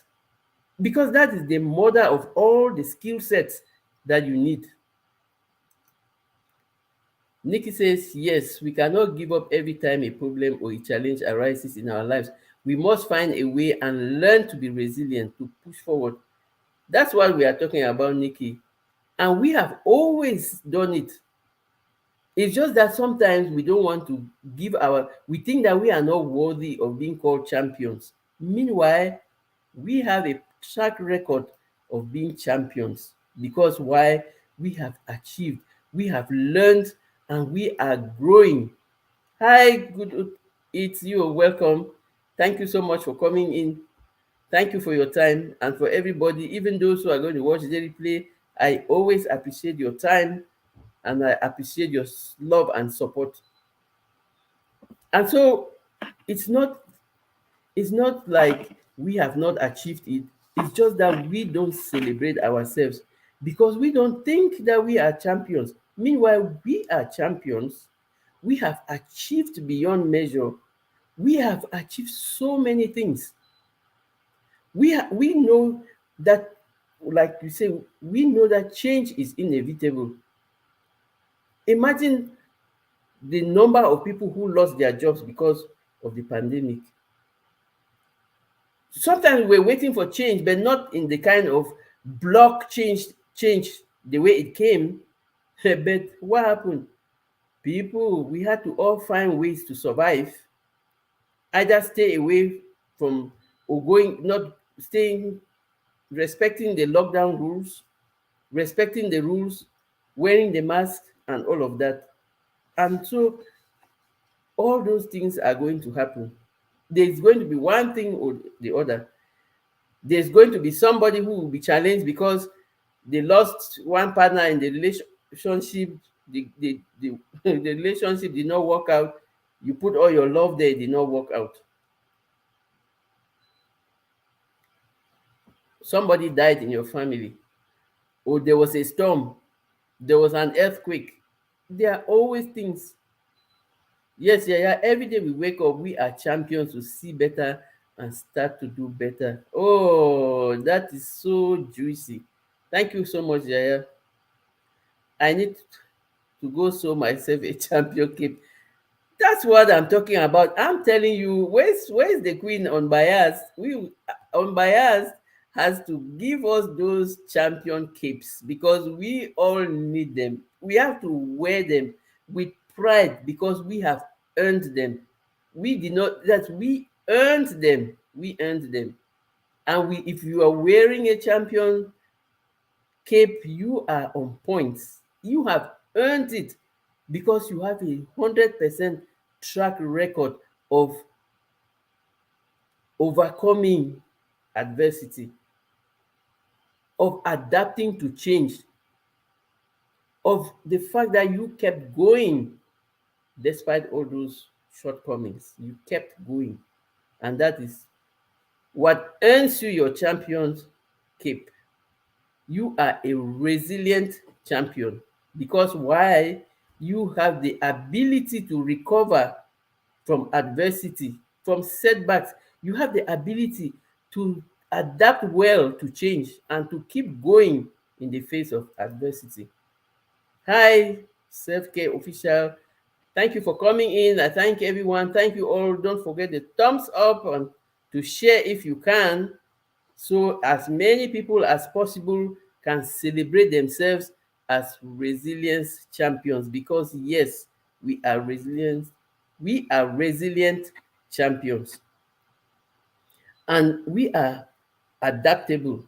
Because that is the mother of all the skill sets that you need. Nikki says, yes, we cannot give up every time a problem or a challenge arises in our lives. We must find a way and learn to be resilient, to push forward. That's what we are talking about, Nikki. And we have always done it. It's just that sometimes we don't want to we think that we are not worthy of being called champions. Meanwhile, we have a track record of being champions because why? We have achieved, we have learned, and we are growing. Hi, good, it's you. Welcome. Thank you so much for coming in. Thank you for your time, and for everybody, even those who are going to watch the replay. I always appreciate your time, and I appreciate your love and support. And so it's not it's not like we have not achieved it. It's just that we don't celebrate ourselves because we don't think that we are champions. Meanwhile, we are champions. We have achieved beyond measure. We have achieved so many things. We know that, like you say, we know that change is inevitable. Imagine the number of people who lost their jobs because of the pandemic. Sometimes we're waiting for change, but not in the kind of block change the way it came. But what happened? People, we had to all find ways to survive. Either stay away from, or going, not staying, respecting the lockdown rules, respecting the rules, wearing the mask, and all of that. And so all those things are going to happen. There's going to be one thing or the other. There's going to be somebody who will be challenged because they lost one partner in the relationship. The the relationship did not work out. You put all your love there, it did not work out. Somebody died in your family, or there was a storm, there was an earthquake. There are always things. Yes, yeah, yeah. Every day we wake up, we are champions to see better and start to do better. Oh, that is so juicy. Thank you so much, Yaya. I need to go sew myself a champion cape. That's what I'm talking about. I'm telling you, where's the queen unbiased? We unbiased has to give us those champion capes because we all need them. We have to wear them with pride because we have earned them. We did not that we earned them. We earned them. And we if you are wearing a champion cape, you are on points. You have earned it because you have 100% track record of overcoming adversity, of adapting to change, of the fact that you kept going despite all those shortcomings. You kept going. And that is what earns you your champion's cape. You are a resilient champion because why? You have the ability to recover from adversity, from setbacks. You have the ability to adapt well to change and to keep going in the face of adversity. Hi, Self Care Official. Thank you for coming in. I thank everyone. Thank you all. Don't forget the thumbs up and to share if you can, so as many people as possible can celebrate themselves as resilience champions because yes, we are resilient. We are resilient champions, and we are adaptable.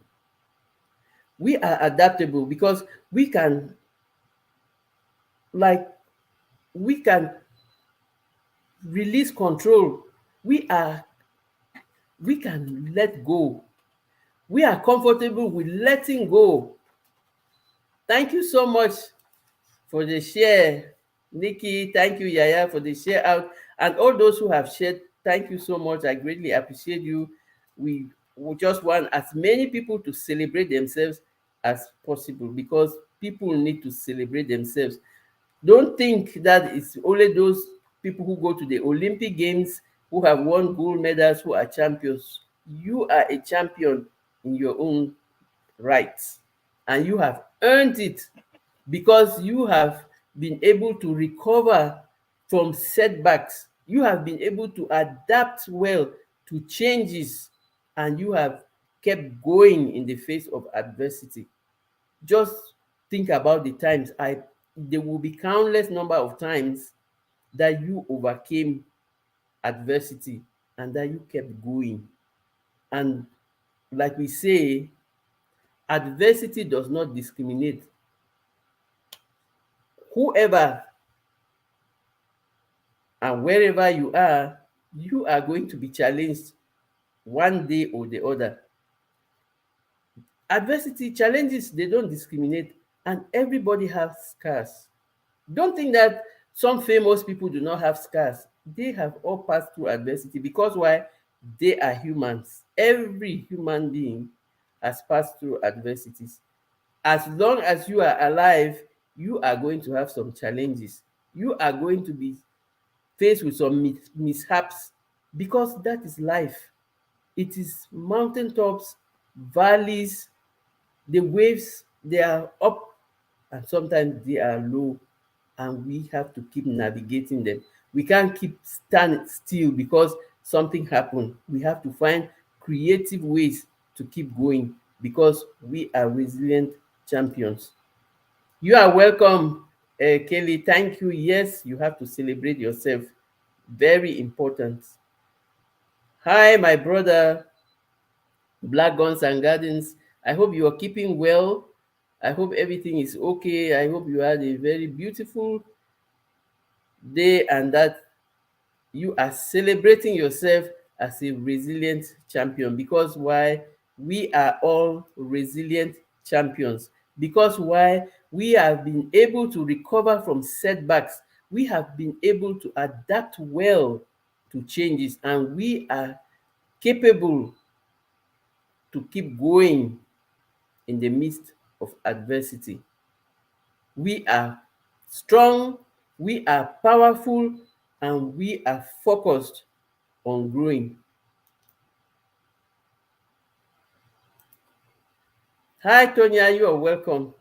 We are adaptable because we can, like, we can release control. We are we can let go. We are comfortable with letting go. Thank you so much for the share, Nikki. Thank you, Yaya, for the share out. And all those who have shared, thank you so much. I greatly appreciate you. we just want as many people to celebrate themselves as possible, because people need to celebrate themselves. Don't think that it's only those people who go to the Olympic Games, who have won gold medals, who are champions. You are a champion in your own right, and you have earned it, because you have been able to recover from setbacks. You have been able to adapt well to changes, and you have kept going in the face of adversity. Just think about the times I there will be countless number of times that you overcame adversity and that you kept going. And like we say, adversity does not discriminate. Whoever and wherever you are going to be challenged one day or the other. Adversity, challenges, they don't discriminate, and everybody has scars. Don't think that some famous people do not have scars. They have all passed through adversity, because why? They are humans. Every human being has passed through adversities. As long as you are alive, you are going to have some challenges. You are going to be faced with some mishaps, because that is life. It is mountaintops, valleys, the waves, they are up and sometimes they are low, and we have to keep navigating them. We can't keep stand still because something happened. We have to find creative ways to keep going, because we are resilient champions. You are welcome, Kelly. Thank you. Yes, you have to celebrate yourself. Very important. Hi, my brother, Black Guns and Gardens. I hope you are keeping well. I hope everything is okay. I hope you had a very beautiful day, and that you are celebrating yourself as a resilient champion. Because why? We are all resilient champions. Because why? We have been able to recover from setbacks. We have been able to adapt well to changes, and we are capable to keep going in the midst of adversity. We are strong, we are powerful, and we are focused on growing. Hi, Tonya, you are welcome.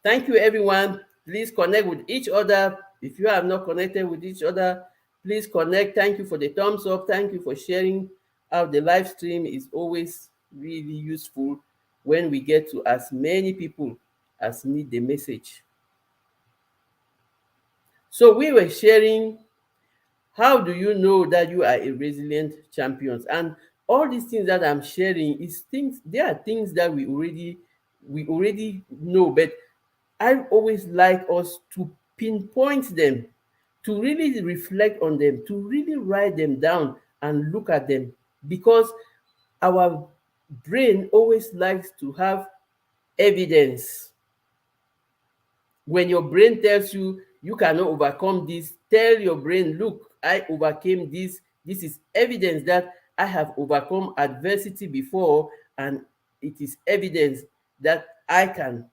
Thank you, everyone. Please connect with each other. If you have not connected with each other, please connect. Thank you for the thumbs up. Thank you for sharing out the live stream. Is always really useful when we get to as many people as need the message. So we were sharing, how do you know that you are a resilient champion? And all these things that I'm sharing is things, they are things that we already know, but I always like us to pinpoint them, to really reflect on them, to really write them down and look at them, because our brain always likes to have evidence. When your brain tells you you cannot overcome this, tell your brain, look, I overcame this. This is evidence that I have overcome adversity before, and it is evidence that I can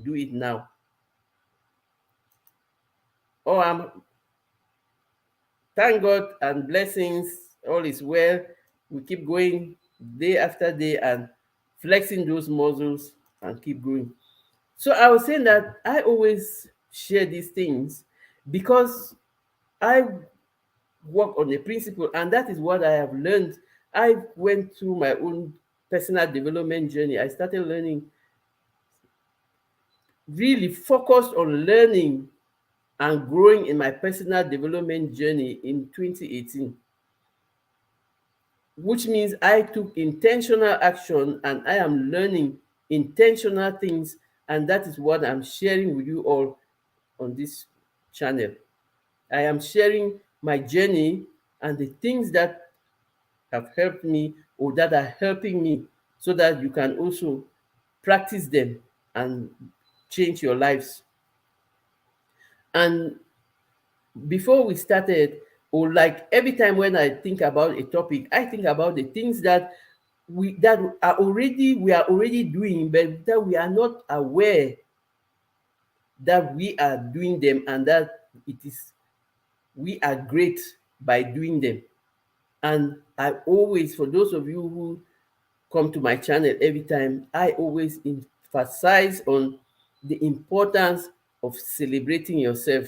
do it now. Oh, thank God and blessings. All is well. We keep going day after day and flexing those muscles and keep going. So I was saying that I always share these things because I work on a principle, and that is what I have learned. I went through my own personal development journey. I started learning, really focused on learning and growing in my personal development journey in 2018, which means I took intentional action and I am learning intentional things, and that is what I'm sharing with you all on this channel. I am sharing my journey and the things that have helped me or that are helping me, so that you can also practice them and change your lives. And before we started, or like every time when I think about a topic, I think about the things that we are already doing, but that we are not aware that we are doing them, and that it is we are great by doing them. And I always, for those of you who come to my channel every time, I always emphasize on the importance of celebrating yourself.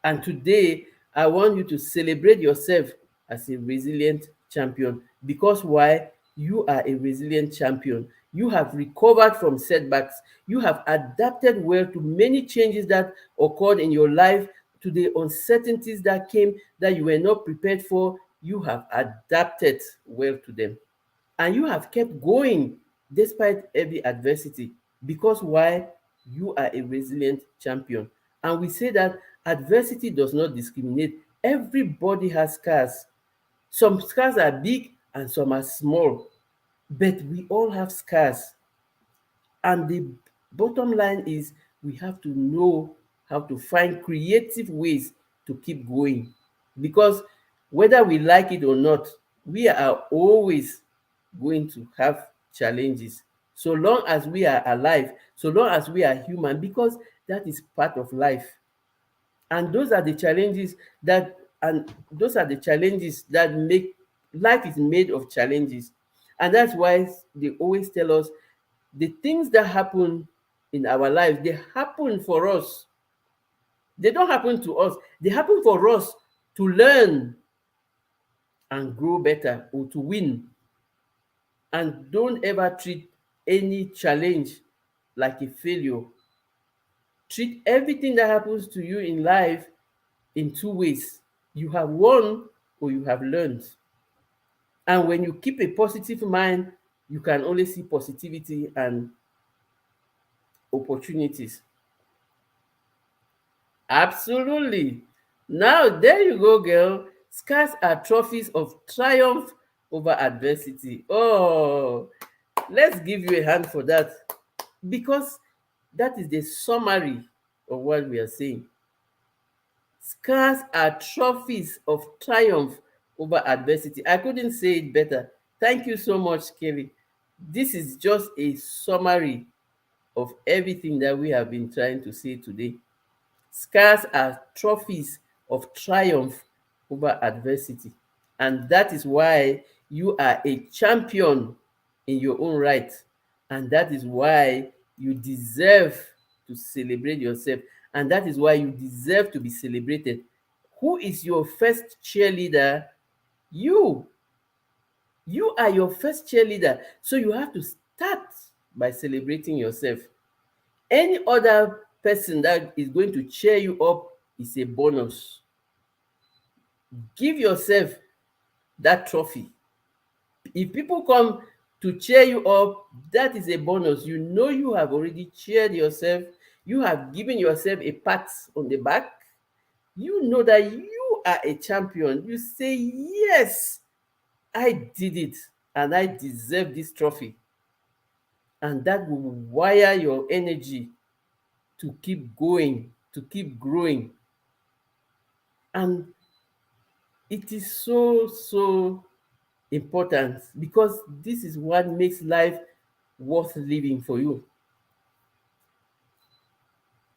And today, I want you to celebrate yourself as a resilient champion. Because why? You are a resilient champion. You have recovered from setbacks. You have adapted well to many changes that occurred in your life, to the uncertainties that came that you were not prepared for. You have adapted well to them, and you have kept going despite every adversity. Because why? You are a resilient champion. And we say that adversity does not discriminate. Everybody has scars. Some scars are big and some are small, but we all have scars. And the bottom line is, we have to know how to find creative ways to keep going. Because whether we like it or not, we are always going to have challenges. So long as we are alive, so long as we are human, because that is part of life. And those are the challenges that make life is made of challenges. And that's why they always tell us the things that happen in our lives, they happen for us. They don't happen to us. They happen for us to learn and grow better, or to win. And don't ever treat any challenge like a failure. Treat everything that happens to you in life in two ways: you have won or you have learned. And when you keep a positive mind, you can only see positivity and opportunities. Absolutely. Now, there you go, girl. Scars are trophies of triumph over adversity. Oh, let's give you a hand for that, because that is the summary of what we are saying. Scars are trophies of triumph over adversity. I couldn't say it better. Thank you so much, Kelly. This is just a summary of everything that we have been trying to say today. Scars are trophies of triumph over adversity. And that is why you are a champion in your own right. And that is why you deserve to celebrate yourself. And that is why you deserve to be celebrated. Who is your first cheerleader? You. You are your first cheerleader. So you have to start by celebrating yourself. Any other person that is going to cheer you up is a bonus. Give yourself that trophy. If people come to cheer you up, that is a bonus. You know you have already cheered yourself. You have given yourself a pat on the back. You know that you are a champion. You say, yes, I did it and I deserve this trophy. And that will wire your energy to keep going, to keep growing. And it is so, so important, because this is what makes life worth living for you.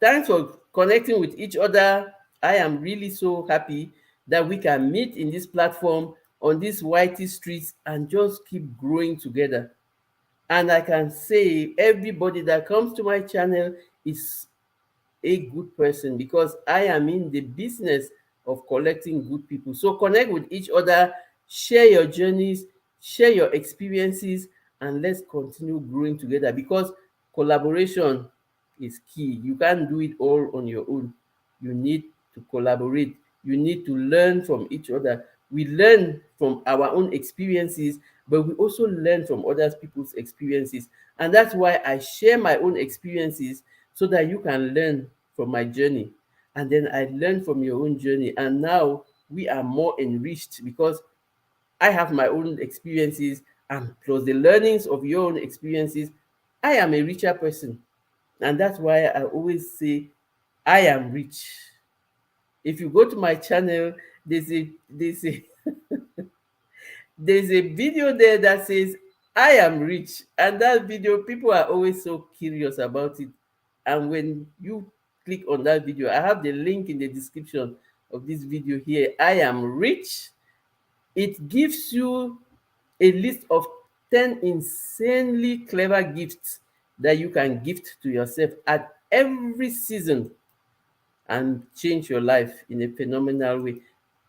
Thanks for connecting with each other. I am really so happy that we can meet in this platform on these whitey streets and just keep growing together. And I can say everybody that comes to my channel is a good person, because I am in the business of collecting good people. So connect with each other, share your journeys, share your experiences, and let's continue growing together, because collaboration is key. You can't do it all on your own. You need to collaborate. You need to learn from each other. We learn from our own experiences, but we also learn from other people's experiences. And that's why I share my own experiences, so that you can learn from my journey. And then I learn from your own journey. And now we are more enriched, because I have my own experiences, and plus the learnings of your own experiences, I am a richer person. And that's why I always say I am rich. If you go to my channel, there's a there's a video there that says I am rich. And that video, people are always so curious about it. And when you click on that video, I have the link in the description of this video here. I am rich. It gives you a list of 10 insanely clever gifts that you can gift to yourself at every season and change your life in a phenomenal way.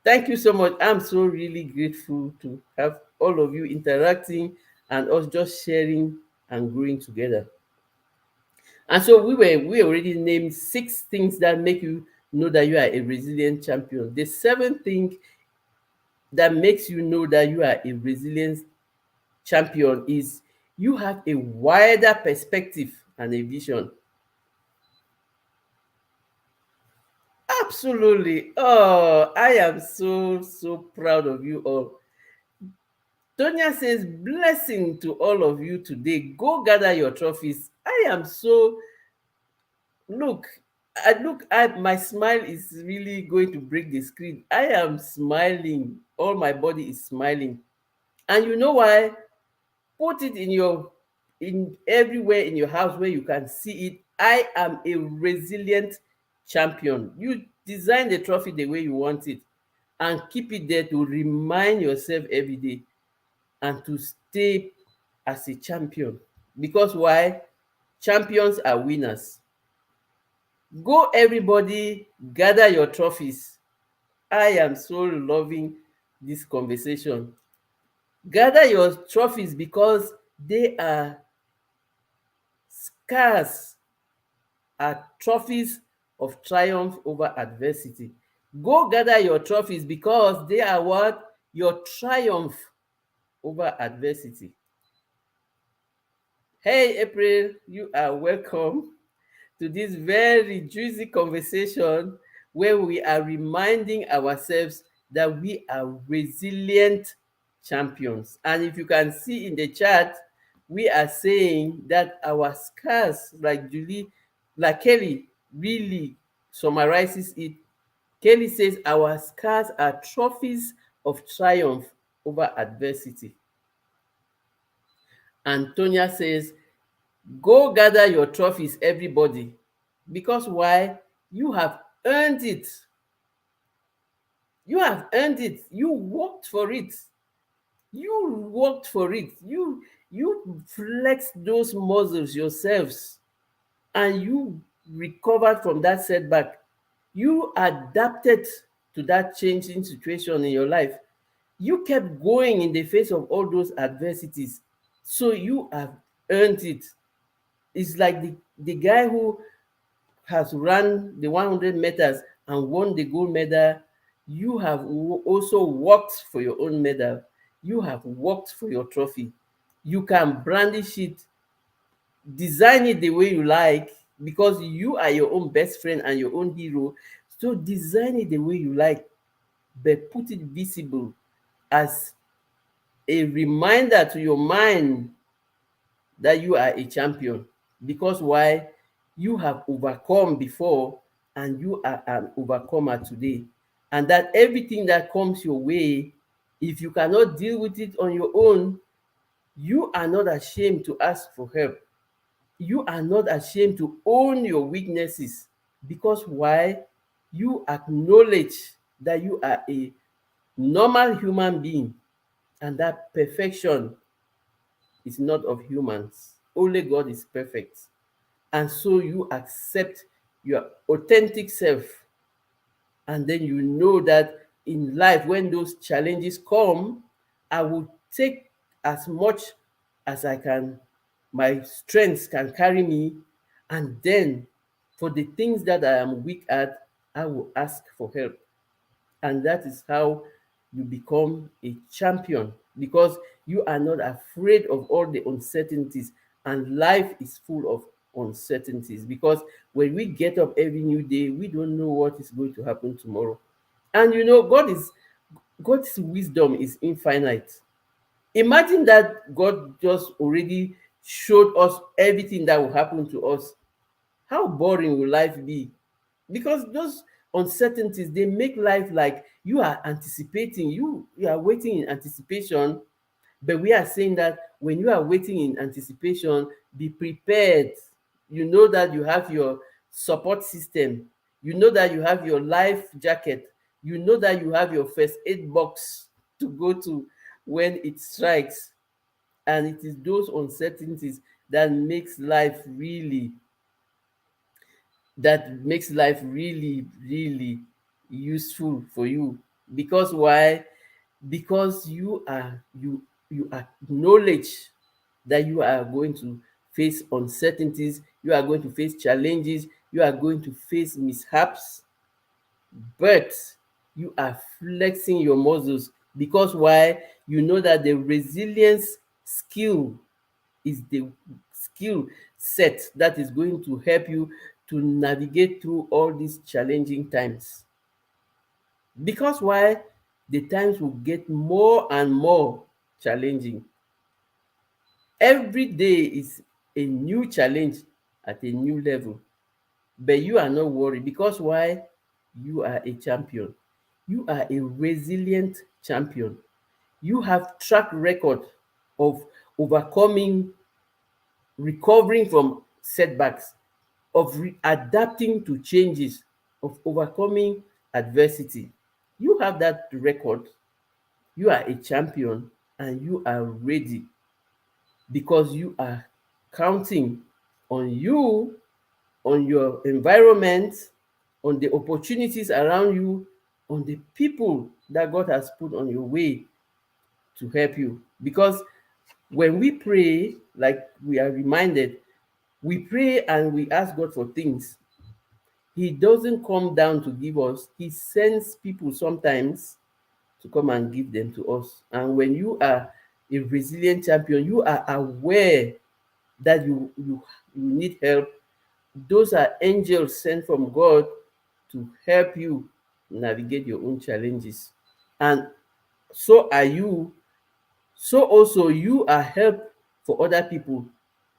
Thank you so much. I'm so really grateful to have all of you interacting and us just sharing and growing together. And so we already named 6 things that make you know that you are a resilient champion. The seventh thing that makes you know that you are a resilient champion is you have a wider perspective and a vision. Absolutely. Oh, I am so proud of you all. Tonya says, blessing to all of you today. Go gather your trophies. I am so, look, my smile is really going to break the screen. I am smiling. All my body is smiling. And you know why? Put it in everywhere in your house where you can see it. I am a resilient champion. You design the trophy the way you want it and keep it there to remind yourself every day and to stay as a champion. Because why? Champions are winners. Go everybody, gather your trophies. I am so loving this conversation. Gather your trophies because they are scarce, are trophies of triumph over adversity. Go gather your trophies because they are what? Your triumph over adversity. Hey, April, you are welcome to this very juicy conversation where we are reminding ourselves that we are resilient champions. And if you can see in the chat, we are saying that our scars, like Kelly really summarizes it. Kelly says our scars are trophies of triumph over adversity. And Tonya says, go gather your trophies, everybody. Because why? You have earned it. You have earned it. You worked for it. You worked for it. You flexed those muscles yourselves and you recovered from that setback. You adapted to that changing situation in your life. You kept going in the face of all those adversities. So you have earned it. It's like the guy who has run the 100 meters and won the gold medal. You have also worked for your own medal. You have worked for your trophy. You can brandish it, design it the way you like, because you are your own best friend and your own hero. So design it the way you like, but put it visible as a reminder to your mind that you are a champion. Because why? You have overcome before and you are an overcomer today. And that everything that comes your way, if you cannot deal with it on your own, you are not ashamed to ask for help. You are not ashamed to own your weaknesses. Because why? You acknowledge that you are a normal human being and that perfection is not of humans. Only God is perfect. And so you accept your authentic self. And then you know that in life, when those challenges come, I will take as much as I can, my strengths can carry me. And then for the things that I am weak at, I will ask for help. And that is how you become a champion, because you are not afraid of all the uncertainties. And life is full of uncertainties, because when we get up every new day, we don't know what is going to happen tomorrow. And you know, God's wisdom is infinite. Imagine that God just already showed us everything that will happen to us. How boring will life be? Because those uncertainties, they make life like you are anticipating, you are waiting in anticipation. But we are saying that when you are waiting in anticipation, be prepared. You know that you have your support system. You know that you have your life jacket. You know that you have your first aid box to go to when it strikes. And it is those uncertainties that makes life really really useful for you. Because why? Because you acknowledge that you are going to face uncertainties, you are going to face challenges, you are going to face mishaps, but you are flexing your muscles. Because why? You know that the resilience skill is the skill set that is going to help you to navigate through all these challenging times. Because why? The times will get more and more challenging. Every day is a new challenge at a new level. But you are not worried. Because why? You are a champion. You are a resilient champion. You have track record of overcoming, recovering from setbacks, of adapting to changes, of overcoming adversity. You have that record. You are a champion and you are ready, because you are counting on you, on your environment, on the opportunities around you, on the people that God has put on your way to help you. Because when we pray, like we are reminded, we pray and we ask God for things. He doesn't come down to give us, He sends people sometimes to come and give them to us. And when you are a resilient champion, you are aware that you need help. Those are angels sent from God to help you navigate your own challenges. And so are you. So also you are help for other people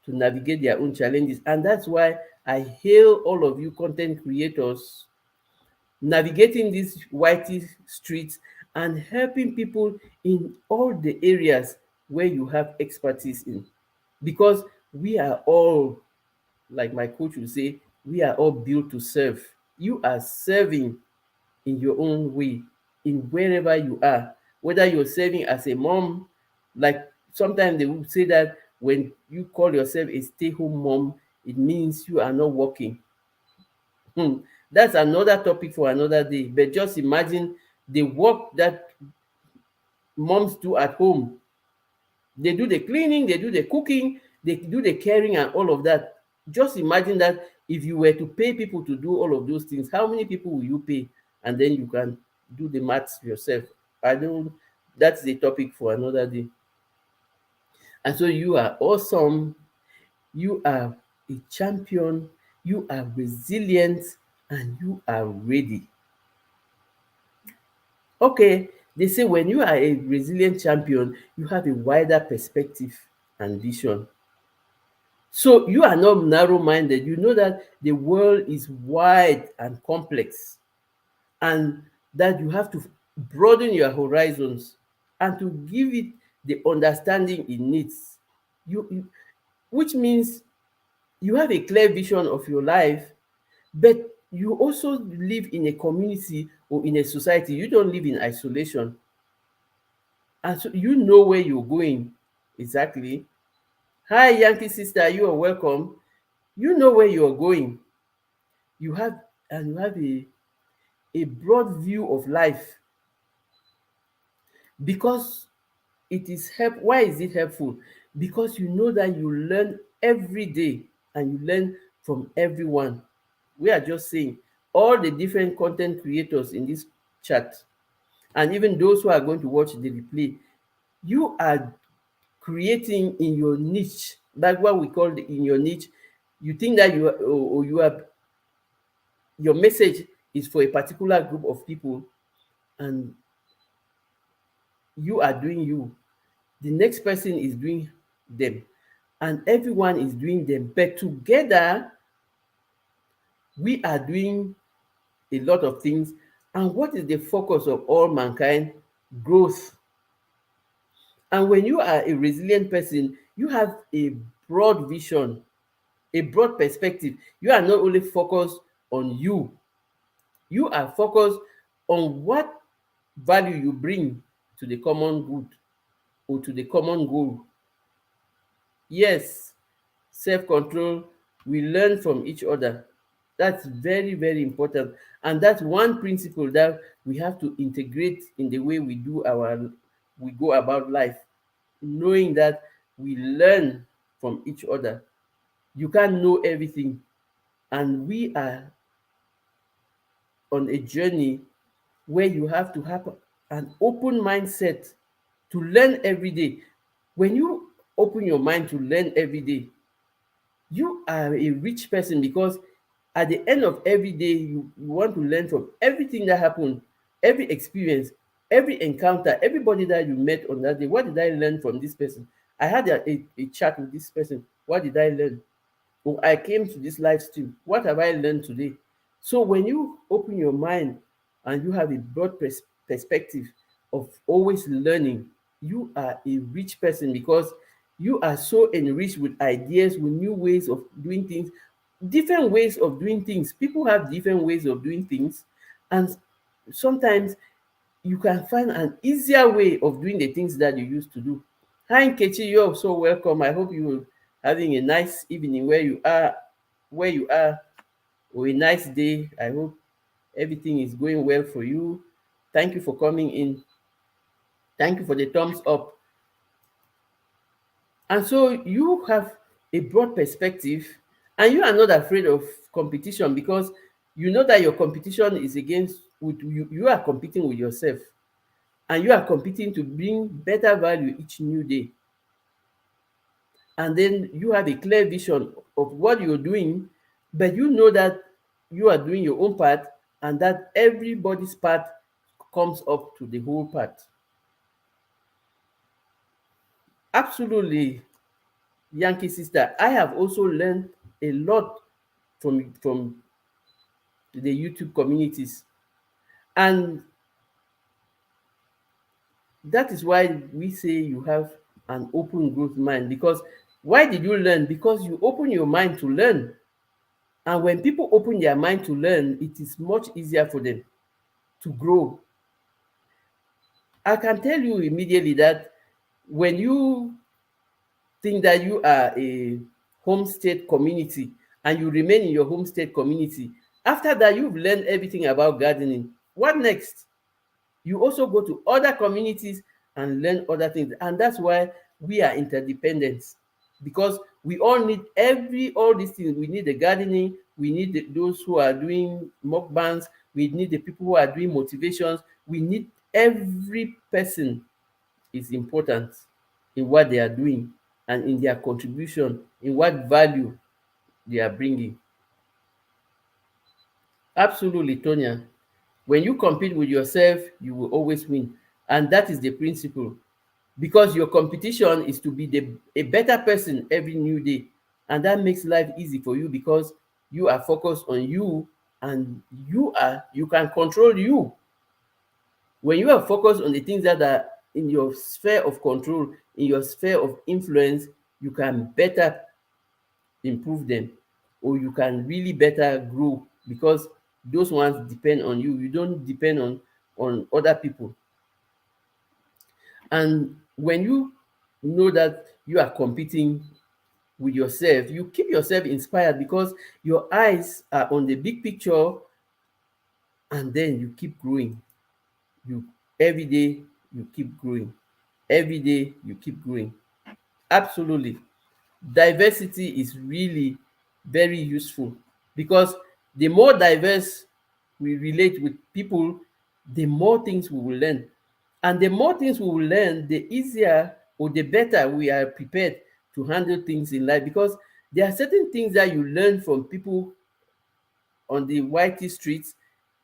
to navigate their own challenges. And that's why I hail all of you content creators navigating these whitey streets and helping people in all the areas where you have expertise in. Because we are all, like my coach will say, we are all built to serve. You are serving in your own way, in wherever you are. Whether you're serving as a mom, like sometimes they will say that when you call yourself a stay-home mom, it means you are not working. That's another topic for another day. But just imagine the work that moms do at home. They do the cleaning, they do the cooking, they do the caring and all of that. Just imagine that if you were to pay people to do all of those things, how many people will you pay? And then you can do the maths yourself. I don't, that's the topic for another day. And so you are awesome, you are a champion, you are resilient, and you are ready. Okay, they say when you are a resilient champion, you have a wider perspective and vision. So you are not narrow minded. You know that the world is wide and complex, and that you have to broaden your horizons and to give it the understanding it needs. Which means you have a clear vision of your life, but you also live in a community or in a society. You don't live in isolation. And so you know where you're going exactly. Hi, Yankee sister, you are welcome. You know where you're going. You have and you have a broad view of life, because it is help. Why is it helpful? Because you know that you learn every day and you learn from everyone. We are just saying all the different content creators in this chat, and even those who are going to watch the replay, you are creating in your niche, like what we call in your niche. You think that you are, your message is for a particular group of people, and you are doing you, the next person is doing them, and everyone is doing them, but together we are doing a lot of things. And what is the focus of all mankind? Growth. And when you are a resilient person, you have a broad vision, a broad perspective. You are not only focused on you, you are focused on what value you bring to the common good or to the common goal. Yes, self-control, we learn from each other. That's very, very important. And that's one principle that we have to integrate in the way we go about life, knowing that we learn from each other. You can't know everything, and we are on a journey where you have to have an open mindset to learn every day. When you open your mind to learn every day, you are a rich person, because at the end of every day, you want to learn from everything that happened, every experience, every encounter, everybody that you met on that day. What did I learn from this person? I had a chat with this person. What did I learn? Oh, I came to this live stream. What have I learned today? So when you open your mind and you have a broad perspective of always learning, you are a rich person, because you are so enriched with ideas, with new ways of doing things, different ways of doing things. People have different ways of doing things, and sometimes you can find an easier way of doing the things that you used to do. Hi Nkechi, you're so welcome. I hope you're having a nice evening where you are, or a nice day. I hope everything is going well for you. Thank you for coming in. Thank you for the thumbs up. And so you have a broad perspective, and you are not afraid of competition, because you know that your competition is against with you. You are competing with yourself, and you are competing to bring better value each new day. And then you have a clear vision of what you're doing, but you know that you are doing your own part, and that everybody's part comes up to the whole part. Absolutely, Yankee sister. I have also learned a lot from the YouTube communities, and that is why we say you have an open growth mind. Because why did you learn? Because you open your mind to learn. And when people open their mind to learn, it is much easier for them to grow. I can tell you immediately that when you think that you are a home state community and you remain in your home state community, after that, you've learned everything about gardening. What next? You also go to other communities and learn other things. And that's why we are interdependent, because we all need all these things. We need the gardening, we need those who are doing mukbangs, we need the people who are doing motivations. We need every person is important in what they are doing, and in their contribution, in what value they are bringing. Absolutely, Tonya. When you compete with yourself, you will always win. And that is the principle, because your competition is to be a better person every new day. And that makes life easy for you, because you are focused on you, and you can control you. When you are focused on the things that are in your sphere of control, in your sphere of influence, you can better improve them, or you can really better grow, because those ones depend on you. You don't depend on other people. And when you know that you are competing with yourself, you keep yourself inspired, because your eyes are on the big picture, and then you keep growing. You Every day you keep growing. Every day you keep growing. Absolutely. Diversity is really very useful, because the more diverse we relate with people, the more things we will learn. And the more things we will learn, the easier or the better we are prepared to handle things in life. Because there are certain things that you learn from people on the YT streets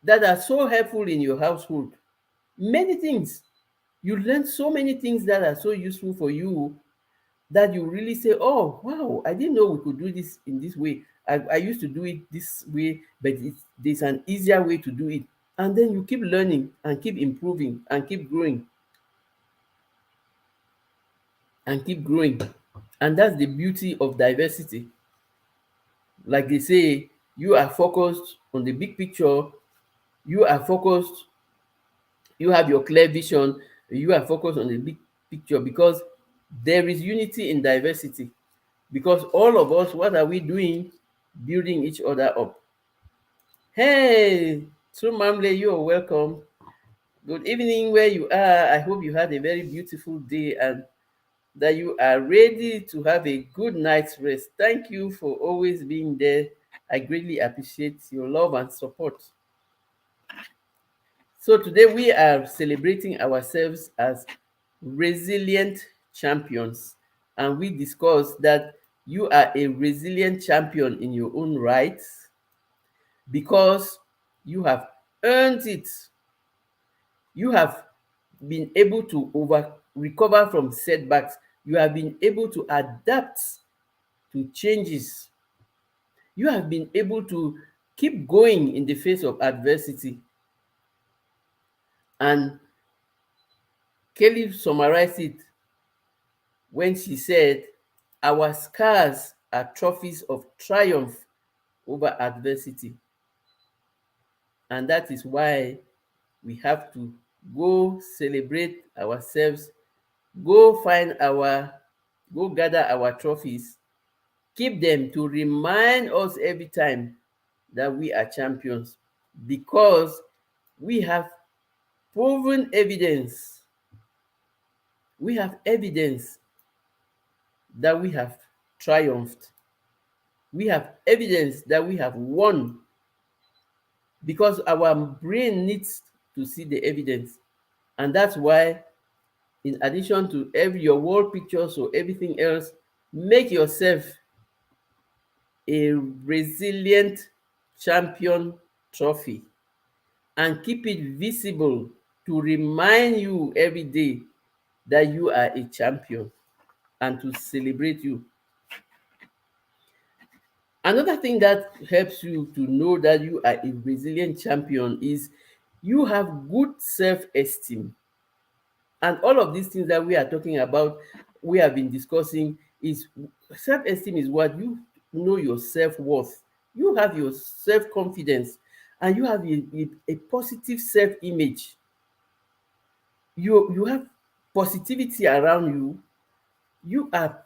that are so helpful in your household. Many things. You learn so many things that are so useful for you, that you really say, oh, wow, I didn't know we could do this in this way. I used to do it this way, but there's an easier way to do it. And then you keep learning and keep improving and keep growing. and keep growing. And that's the beauty of diversity. Like they say, you are focused on the big picture, you are focused, you have your clear vision, you are focused on the big picture, because there is unity in diversity. Because all of us, what are we doing? Building each other up. Hey, Mamle, you are welcome. Good evening where you are. I hope you had a very beautiful day and that you are ready to have a good night's rest. Thank you for always being there. I greatly appreciate your love and support. So today we are celebrating ourselves as resilient champions, and we discussed that you are a resilient champion in your own right because you have earned it. You have been able to over recover from setbacks. You have been able to adapt to changes. You have been able to keep going in the face of adversity. And Kelly summarized it when she said, our scars are trophies of triumph over adversity. And that is why we have to go celebrate ourselves, go find our, go gather our trophies, keep them to remind us every time that we are champions, because we have proven evidence. We have evidence that we have triumphed. We have evidence that we have won, because our brain needs to see the evidence. And that's why, in addition to every your wall pictures or everything else, make yourself a resilient champion trophy and keep it visible to remind you every day that you are a champion and to celebrate you. Another thing that helps you to know that you are a resilient champion is you have good self-esteem. And all of these things that we are talking about, we have been discussing, is self-esteem is what you know your self-worth. You have your self-confidence and you have a positive self-image. You have positivity around you. You are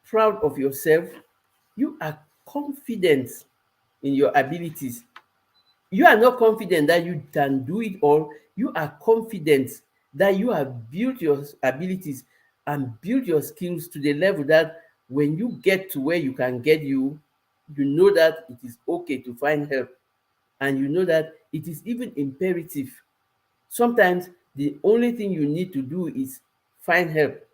proud of yourself. You are confident in your abilities. You are not confident that you can do it all. You are confident that you have built your abilities and built your skills to the level that when you get to where you can get, you know that it is okay to find help, and you know that it is even imperative. Sometimes the only thing you need to do is find help,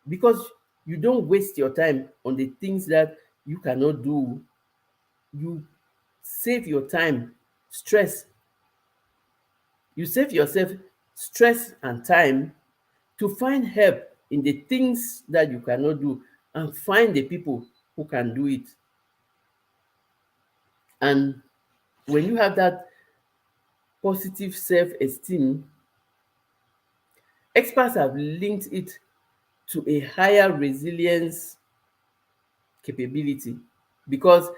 because you don't waste your time on the things that you cannot do. You save your time, stress. You save yourself stress and time to find help in the things that you cannot do and find the people who can do it. And when you have that positive self-esteem, experts have linked it to a higher resilience capability, because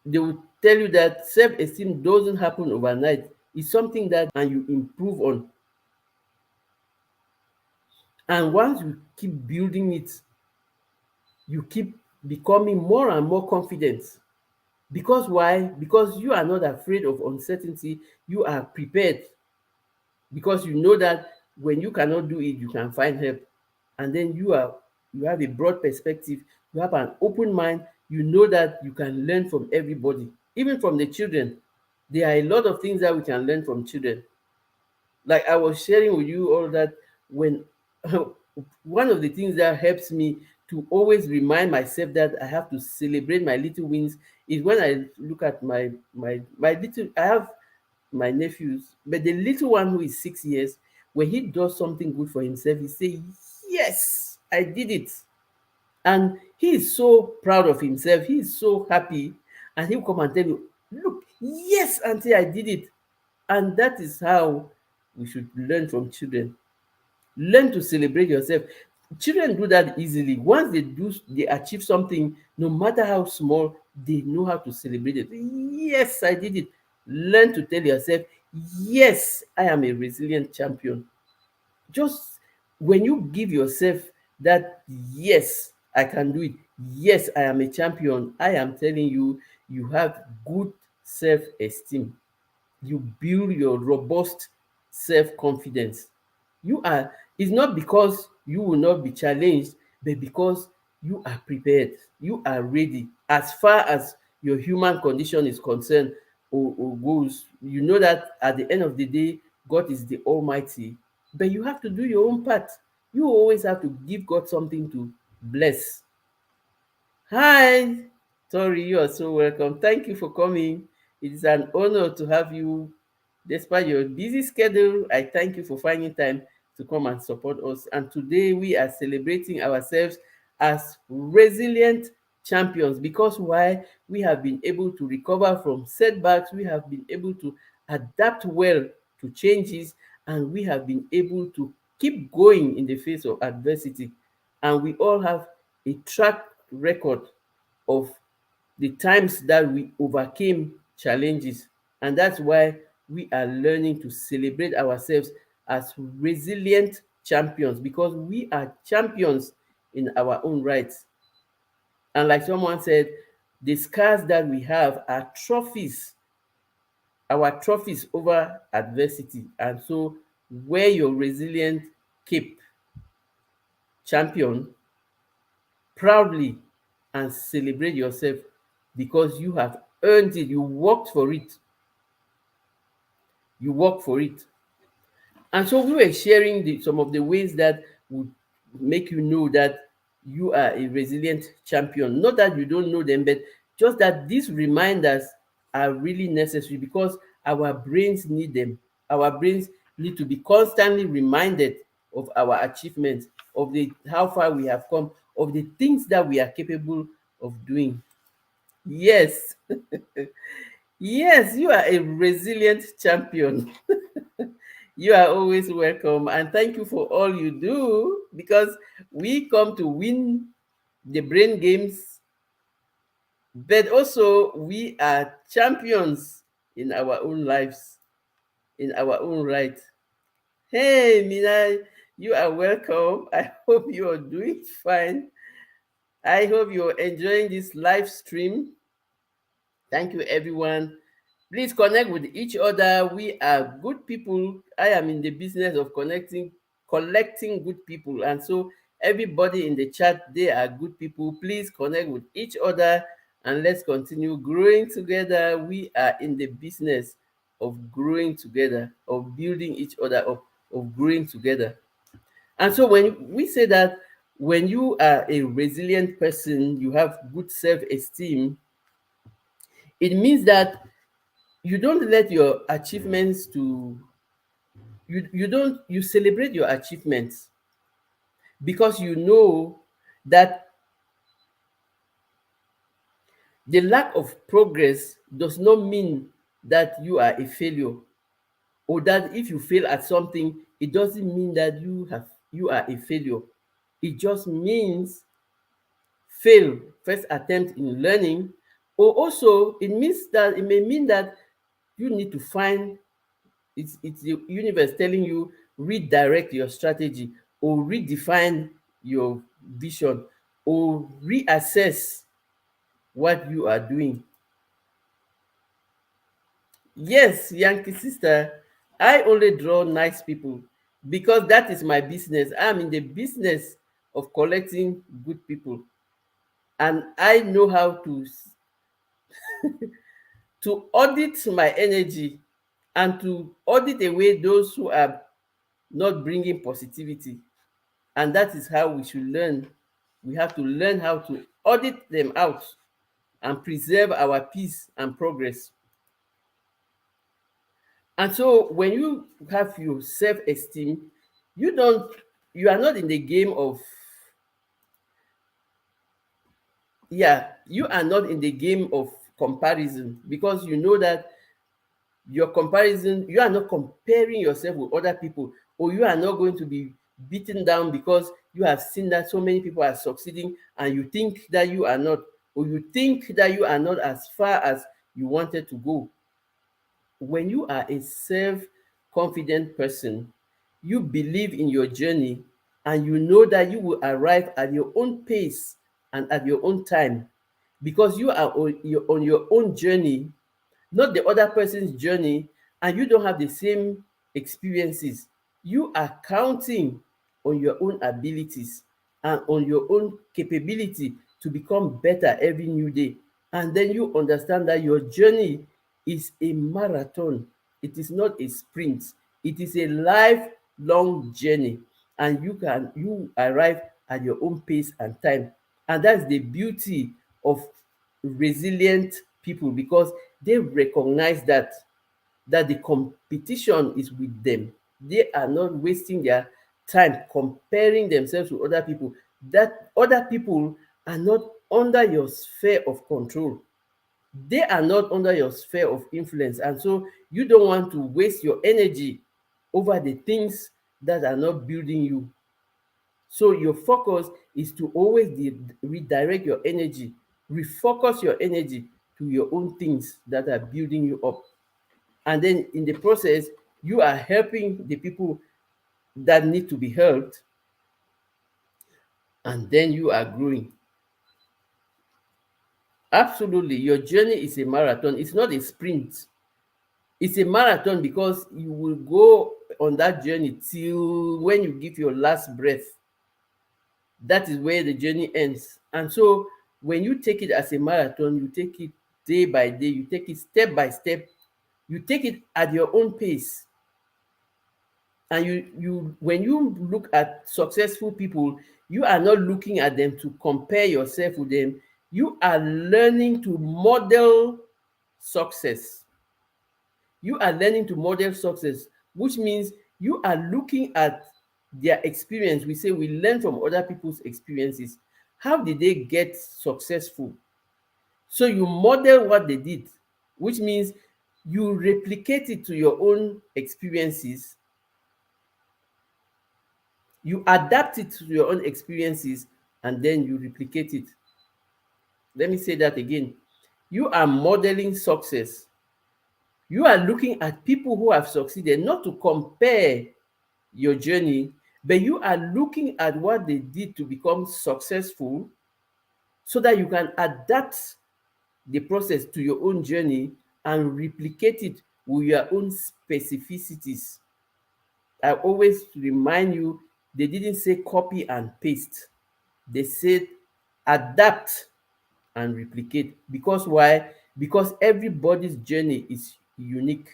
they will tell you that self-esteem doesn't happen overnight. It's something that and you improve on. And once you keep building it, you keep becoming more and more confident. Because why? Because you are not afraid of uncertainty. You are prepared, because you know that when you cannot do it, you can find help. And then you have a broad perspective, you have an open mind, you know that you can learn from everybody, even from the children. There are a lot of things that we can learn from children. Like I was sharing with you all that, when one of the things that helps me to always remind myself that I have to celebrate my little wins is when I look at my little, I have my nephews, but the little one who is 6 years, when he does something good for himself, he say, yes, I did it. And he is so proud of himself, he is so happy, and he'll come and tell you, look, yes, auntie, I did it. And that is how we should learn from children. Learn to celebrate yourself. Children do that easily. Once they achieve something, no matter how small, they know how to celebrate it. Yes, I did it. Learn to tell yourself, yes, I am a resilient champion. Just when you give yourself that, yes, I can do it, yes, I am a champion, I am telling you, you have good self-esteem. You build your robust self-confidence. You are, it's not because you will not be challenged, but because you are prepared, you are ready. As far as your human condition is concerned, or goes, you know that at the end of the day, God is the Almighty, but you have to do your own part. You always have to give God something to bless. Hi, Tori, you are so welcome. Thank you for coming. It is an honor to have you. Despite your busy schedule, I thank you for finding time to come and support us. And today we are celebrating ourselves as resilient champions, because why? We have been able to recover from setbacks, we have been able to adapt well to changes, and we have been able to keep going in the face of adversity. And we all have a track record of the times that we overcame challenges. And that's why we are learning to celebrate ourselves as resilient champions, because we are champions in our own rights. And like someone said, the scars that we have are trophies, our trophies over adversity. And so wear your resilient cape, champion, proudly, and celebrate yourself, because you have earned it. You worked for it. You work for it. And so we were sharing some of the ways that would make you know that you are a resilient champion. Not that you don't know them, but just that these reminders are really necessary, because our brains need them. Our brains need to be constantly reminded of our achievements, of the how far we have come, of the things that we are capable of doing. Yes, yes, you are a resilient champion. You are always welcome, and thank you for all you do, because we come to win the brain games, but also we are champions in our own lives, in our own right. Hey, Mina, you are welcome. I hope you are doing fine. I hope you're enjoying this live stream. Thank you, everyone. Please connect with each other. We are good people. I am in the business of collecting good people. And so everybody in the chat, they are good people. Please connect with each other and let's continue growing together. We are in the business of growing together, of building each other up, of growing together. And so when we say that when you are a resilient person, you have good self-esteem, it means that you don't let your achievements to you don't you celebrate your achievements, because you know that the lack of progress does not mean that you are a failure, or that if you fail at something, it doesn't mean that you are a failure. It just means fail, first attempt in learning. Or also it may mean that you need to find, it's the universe telling you, redirect your strategy, or redefine your vision, or reassess what you are doing. Yes, Yankee sister, I only draw nice people, because that is my business. I'm in the business of collecting good people, and I know how to audit my energy, and to audit away those who are not bringing positivity. And that is how we should learn. We have to learn how to audit them out and preserve our peace and progress. And so when you have your self-esteem, you don't you are not in the game of, yeah, you are not in the game of comparison, because you know that you are not comparing yourself with other people, or you are not going to be beaten down because You have seen that so many people are succeeding and you think that you are not, or you think that you are not as far as you wanted to go. When you are a self-confident person, you believe in your journey and you know that you will arrive at your own pace and at your own time, because you are on your own journey, not the other person's journey, and you don't have the same experiences. You are counting on your own abilities and on your own capability to become better every new day. And then you understand that your journey is a marathon, it is not a sprint, it is a lifelong journey, and you arrive at your own pace and time. And that's the beauty of resilient people, because they recognize that the competition is with them. They are not wasting their time comparing themselves to other people. That other people are not under your sphere of control. They are not under your sphere of influence. And so you don't want to waste your energy over the things that are not building you. So your focus is to always redirect your energy, refocus your energy to your own things that are building you up. And then in the process, you are helping the people that need to be helped, and then you are growing. Absolutely, your journey is a marathon, it's not a sprint. It's a marathon because you will go on that journey till when you give your last breath. That is where the journey ends. And so when you take it as a marathon, you take it day by day, you take it step by step, you take it at your own pace. And you when you look at successful people, you are not looking at them to compare yourself with them. You are learning to model success. You are learning to model success, which means you are looking at their experience. We say we learn from other people's experiences. How did they get successful? So you model what they did, which means you replicate it to your own experiences, you adapt it to your own experiences, and then you replicate it. Let me say that again. You are modeling success. You are looking at people who have succeeded, not to compare your journey, but you are looking at what they did to become successful so that you can adapt the process to your own journey and replicate it with your own specificities. I always remind you, they didn't say copy and paste. They said adapt and replicate. Because why? Because everybody's journey is unique.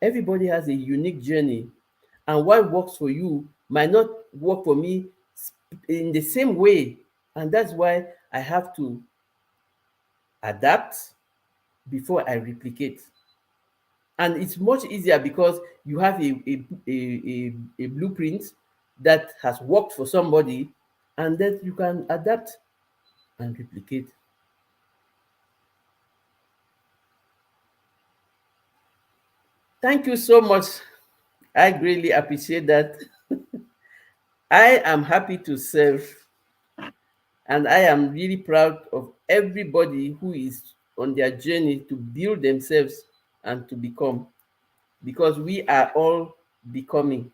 Everybody has a unique journey, and what works for you might not work for me in the same way. And that's why I have to adapt before I replicate. And it's much easier because you have a blueprint that has worked for somebody, and that you can adapt and replicate. Thank you so much. I greatly appreciate that. I am happy to serve, and I am really proud of everybody who is on their journey to build themselves and to become, because we are all becoming.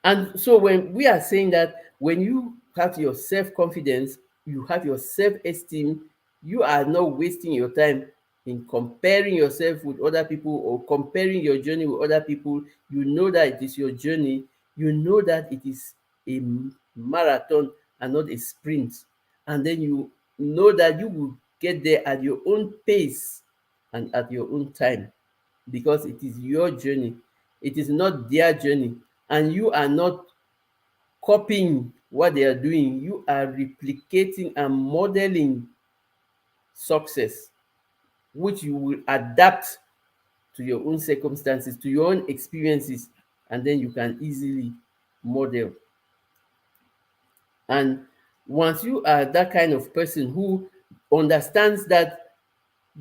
And so when we are saying that, when you have your self-confidence, you have your self-esteem, you are not wasting your time in comparing yourself with other people or comparing your journey with other people. You know that it is your journey. You know that it is a marathon and not a sprint. And then you know that you will get there at your own pace and at your own time, because it is your journey. It is not their journey. And you are not copying what they are doing. You are replicating and modeling success, which you will adapt to your own circumstances, to your own experiences, and then you can easily model. And once you are that kind of person who understands that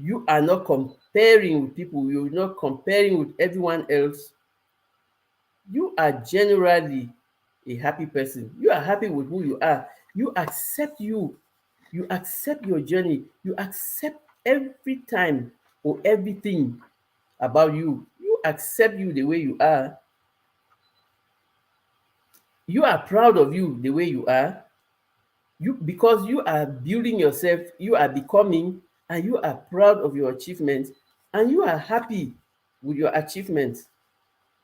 you are not comparing with people, you're not comparing with everyone else, you are generally a happy person. You are happy with who you are. You accept you. You accept your journey. You accept every time or everything about you. You accept you the way you are. You are proud of you the way you are. You, because you are building yourself, you are becoming, and you are proud of your achievements, and you are happy with your achievements.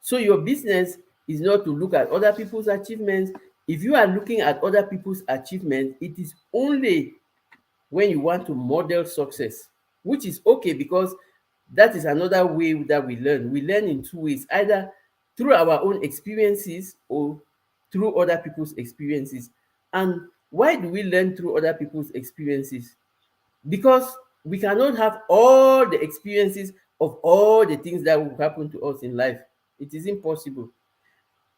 So your business is not to look at other people's achievements. If you are looking at other people's achievements, it is only when you want to model success, which is okay, because that is another way that we learn. We learn in two ways, either through our own experiences or through other people's experiences. And why do we learn through other people's experiences? Because we cannot have all the experiences of all the things that will happen to us in life. It is impossible.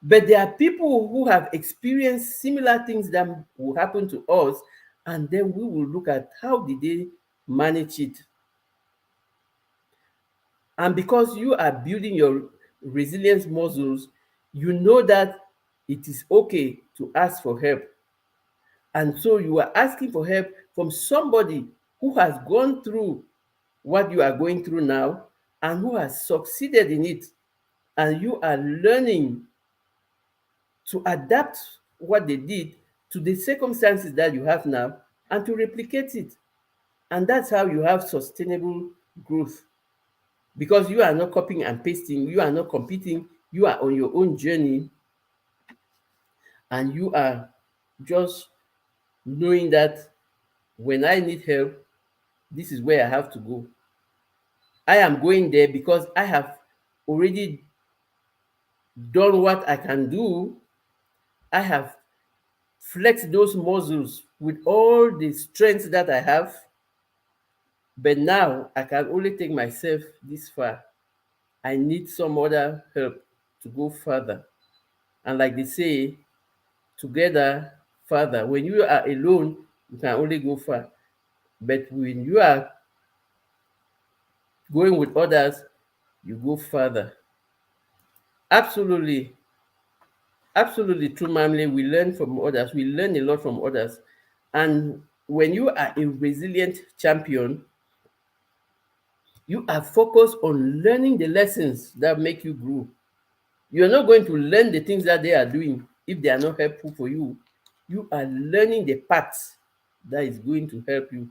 But there are people who have experienced similar things that will happen to us, and then we will look at how did they manage it. And because you are building your resilience muscles, you know that it is okay to ask for help. And so you are asking for help from somebody who has gone through what you are going through now and who has succeeded in it. And you are learning to adapt what they did to the circumstances that you have now and to replicate it. And that's how you have sustainable growth, because you are not copying and pasting, you are not competing, you are on your own journey, and you are just knowing that when I need help, this is where I have to go. I am going there because I have already done what I can do. I have flexed those muscles with all the strength that I have. But now I can only take myself this far. I need some other help to go further. And like they say, together further. When you are alone, you can only go far. But when you are going with others, you go further. Absolutely, absolutely true, Mamle. We learn from others. We learn a lot from others. And when you are a resilient champion, you are focused on learning the lessons that make you grow. You're not going to learn the things that they are doing if they are not helpful for you. You are learning the path that is going to help you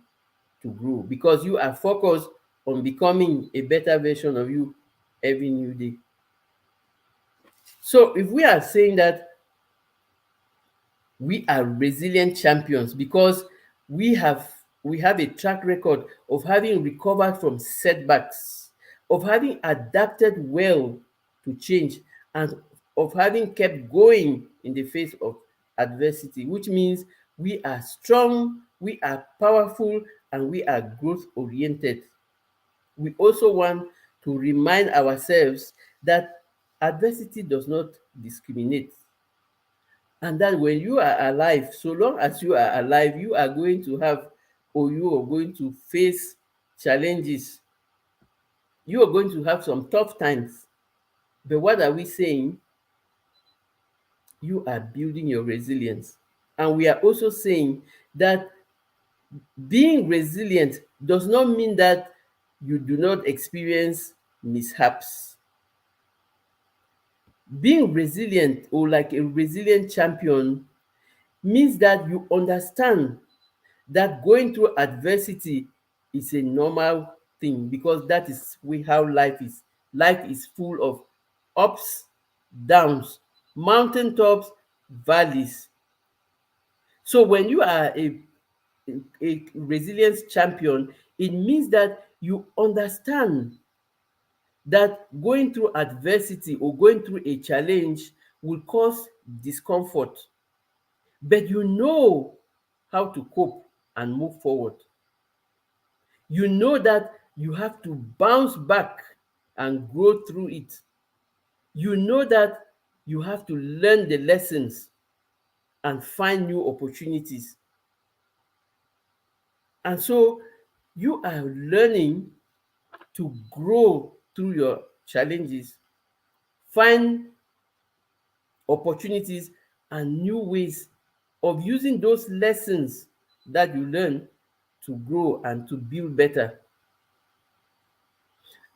to grow, because you are focused on becoming a better version of you every new day. So if we are saying that we are resilient champions because we have we have a track record of having recovered from setbacks, of having adapted well to change, and of having kept going in the face of adversity, which means we are strong, we are powerful, and we are growth oriented. We also want to remind ourselves that adversity does not discriminate, and that when you are alive, so long as you are alive, you are going to have, or you are going to face challenges. You are going to have some tough times. But what are we saying? You are building your resilience. And we are also saying that being resilient does not mean that you do not experience mishaps. Being resilient, or like a resilient champion, means that you understand that going through adversity is a normal thing, because that is how life is. Life is full of ups, downs, mountaintops, valleys. So when you are a resilience champion, it means that you understand that going through adversity or going through a challenge will cause discomfort, but you know how to cope and move forward. You know that you have to bounce back and grow through it. You know that you have to learn the lessons and find new opportunities. And so you are learning to grow through your challenges, find opportunities, and new ways of using those lessons that you learn to grow and to build better.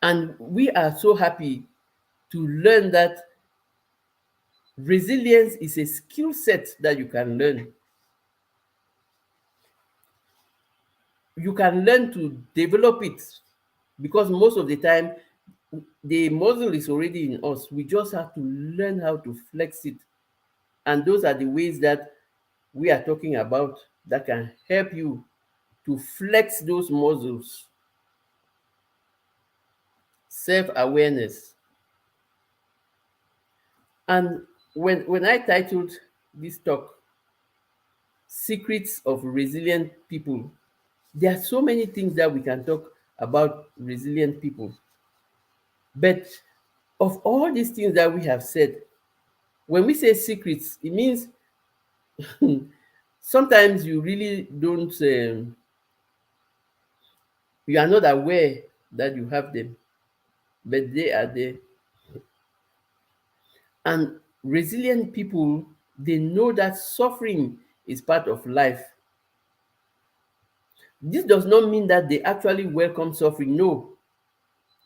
And we are so happy to learn that resilience is a skill set that you can learn. You can learn to develop it because most of the time the muscle is already in us. We just have to learn how to flex it. And those are the ways that we are talking about that can help you to flex those muscles. Self-awareness. And when I titled this talk Secrets of Resilient People, there are so many things that we can talk about resilient people. But of all these things that we have said, when we say secrets, it means sometimes you really don't, you are not aware that you have them, but they are there. And resilient people, they know that suffering is part of life. This does not mean that they actually welcome suffering. No,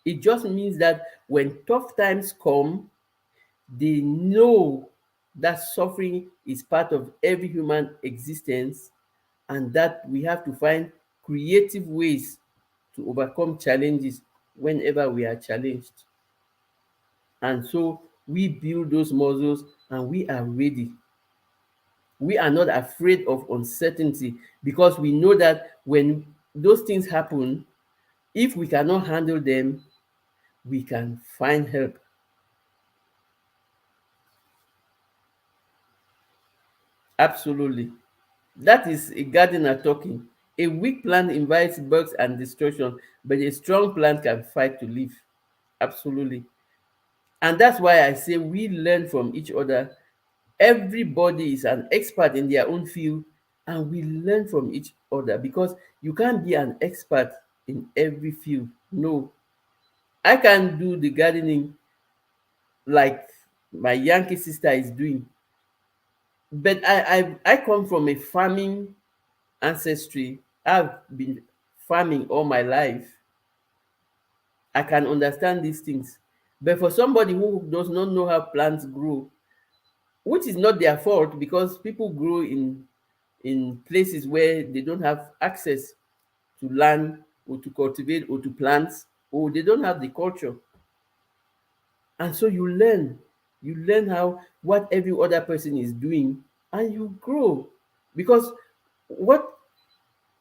it just means that when tough times come, they know that suffering is part of every human existence and that we have to find creative ways to overcome challenges whenever we are challenged. And so we build those muscles and we are ready. We are not afraid of uncertainty because we know that when those things happen, if we cannot handle them, we can find help. Absolutely. That is a gardener talking. A weak plant invites bugs and destruction, but a strong plant can fight to live. Absolutely. And that's why I say we learn from each other. Everybody is an expert in their own field, and we learn from each other because you can't be an expert in every field. No, I can do the gardening like my Yankee sister is doing, but I come from a farming ancestry. I've been farming all my life. I can understand these things. But for somebody who does not know how plants grow, which is not their fault because people grow in places where they don't have access to land or to cultivate or to plants, or they don't have the culture. And so you learn how what every other person is doing and you grow. Because what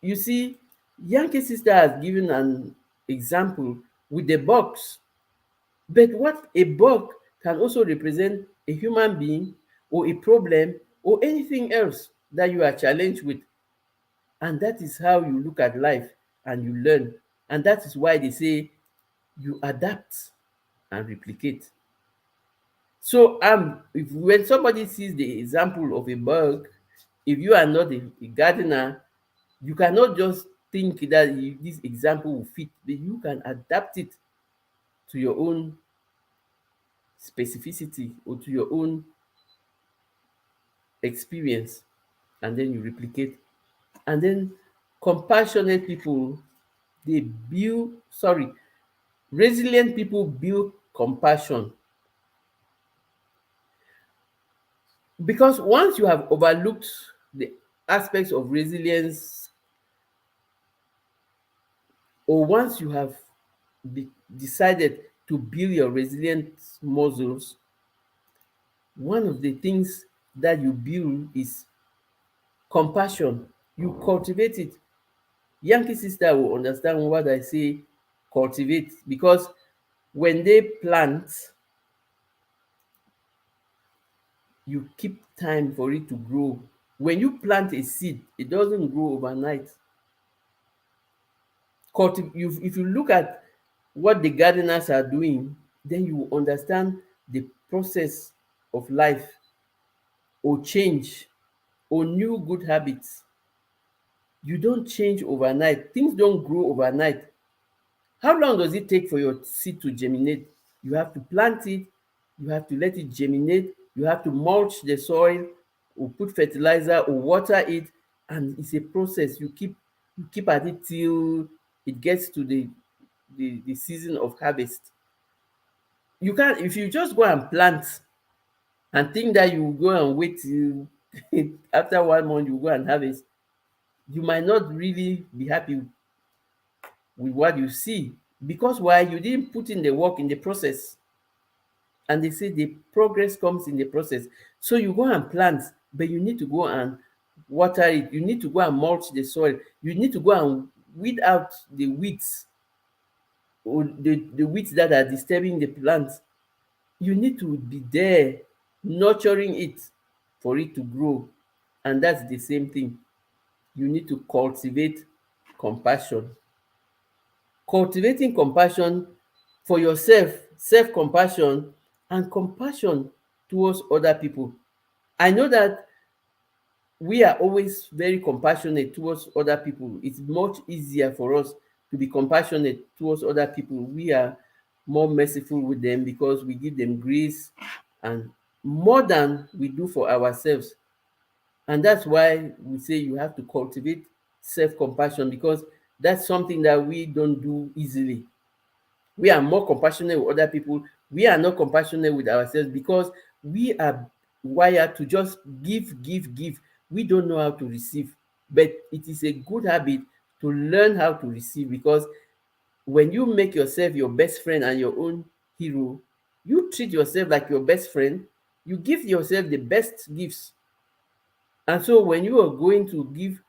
you see, Yankee sister has given an example with the box. But what a bug can also represent a human being or a problem or anything else that you are challenged with. And that is how you look at life and you learn. And that is why they say you adapt and replicate. So if when somebody sees the example of a bug, if you are not a gardener, you cannot just think that this example will fit, but you can adapt it to your own specificity or to your own experience, and then you replicate. And then compassionate people, they build, sorry, resilient people build compassion. Because once you have overlooked the aspects of resilience, or once you have decided to build your resilient muscles, one of the things that you build is compassion. You cultivate it. Yankee sister will understand what I say cultivate, because when they plant, you keep time for it to grow. When you plant a seed, it doesn't grow overnight. If you look at what the gardeners are doing, then you will understand the process of life or change or new good habits. You don't change overnight. Things don't grow overnight. How long does it take for your seed to germinate? You have to plant it, you have to let it germinate, you have to mulch the soil, or put fertilizer or water it, and it's a process. You keep at it till it gets to the season of harvest. You can't, if you just go and plant and think that you go and wait till after 1 month you go and harvest, you might not really be happy with what you see, because why? You didn't put in the work in the process. And they say the progress comes in the process. So you go and plant, but you need to go and water it, you need to go and mulch the soil, you need to go and weed out the weeds, or the weeds that are disturbing the plant. You need to be there nurturing it for it to grow. And that's the same thing. You need to cultivate compassion. Cultivating compassion for yourself, self compassion, and compassion towards other people. I know that we are always very compassionate towards other people. It's much easier for us to be compassionate towards other people. We are more merciful with them because we give them grace, and more than we do for ourselves. And that's why we say you have to cultivate self compassion, because that's something that we don't do easily. We are more compassionate with other people. We are not compassionate with ourselves because we are wired to just give, give, give. We don't know how to receive. But it is a good habit to learn how to receive, because when you make yourself your best friend and your own hero, you treat yourself like your best friend, you give yourself the best gifts. And so when you are going to give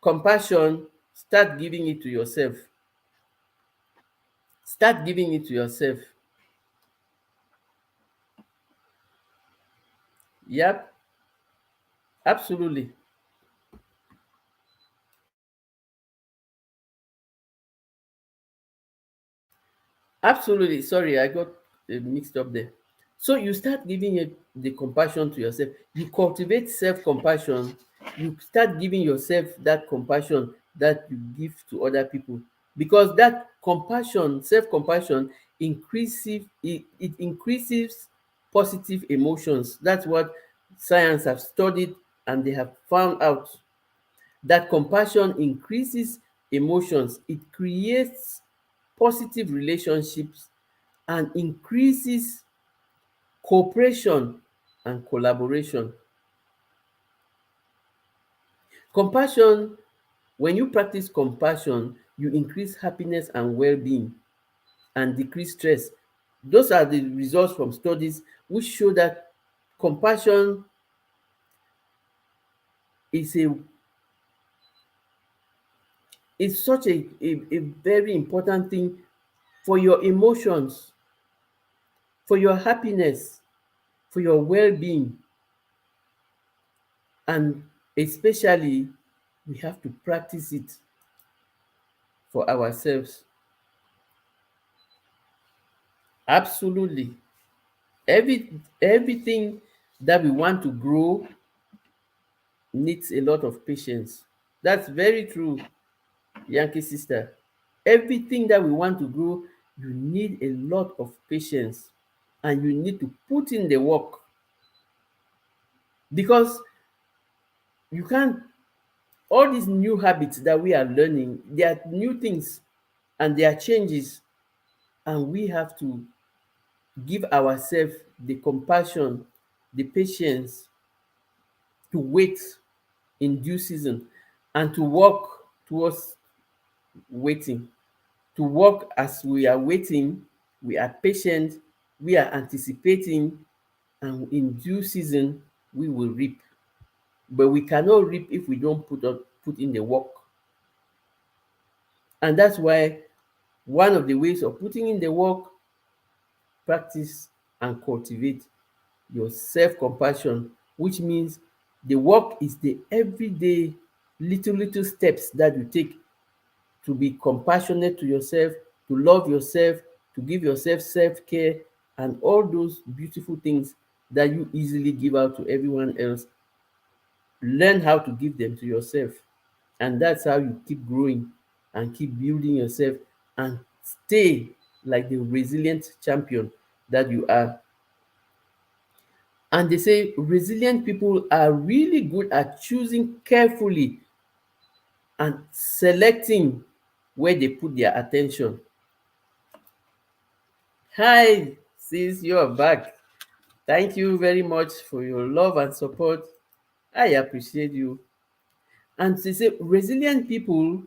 compassion, start giving it to yourself. Start giving it to yourself. Yep, absolutely. Absolutely. Sorry, I got mixed up there. So you start giving it the compassion to yourself. You cultivate self-compassion. You start giving yourself that compassion that you give to other people, because that compassion, self-compassion, it increases positive emotions. That's what science have studied, and they have found out that compassion increases emotions. It creates positive relationships and increases cooperation and collaboration. Compassion, when you practice compassion, you increase happiness and well-being and decrease stress. Those are the results from studies which show that compassion is a is such a very important thing for your emotions, for your happiness, for your well-being. And especially, we have to practice it for ourselves. Absolutely. Everything that we want to grow needs a lot of patience. That's very true, Yankee sister. Everything that we want to grow, you need a lot of patience, and you need to put in the work, because you can't, all these new habits that we are learning, they are new things and they are changes, and we have to give ourselves the compassion, the patience to wait in due season, and to work towards waiting. To work as we are waiting, we are patient, we are anticipating, and in due season, we will reap. But we cannot reap if we don't put in the work. And that's why one of the ways of putting in the work, practice and cultivate your self-compassion, which means the work is the everyday little steps that you take to be compassionate to yourself, to love yourself, to give yourself self-care, and all those beautiful things that you easily give out to everyone else. Learn how to give them to yourself. And that's how you keep growing and keep building yourself and stay like the resilient champion that you are. And they say resilient people are really good at choosing carefully and selecting where they put their attention. Hi, sis, you are back. Thank you very much for your love and support. I appreciate you. And they say resilient people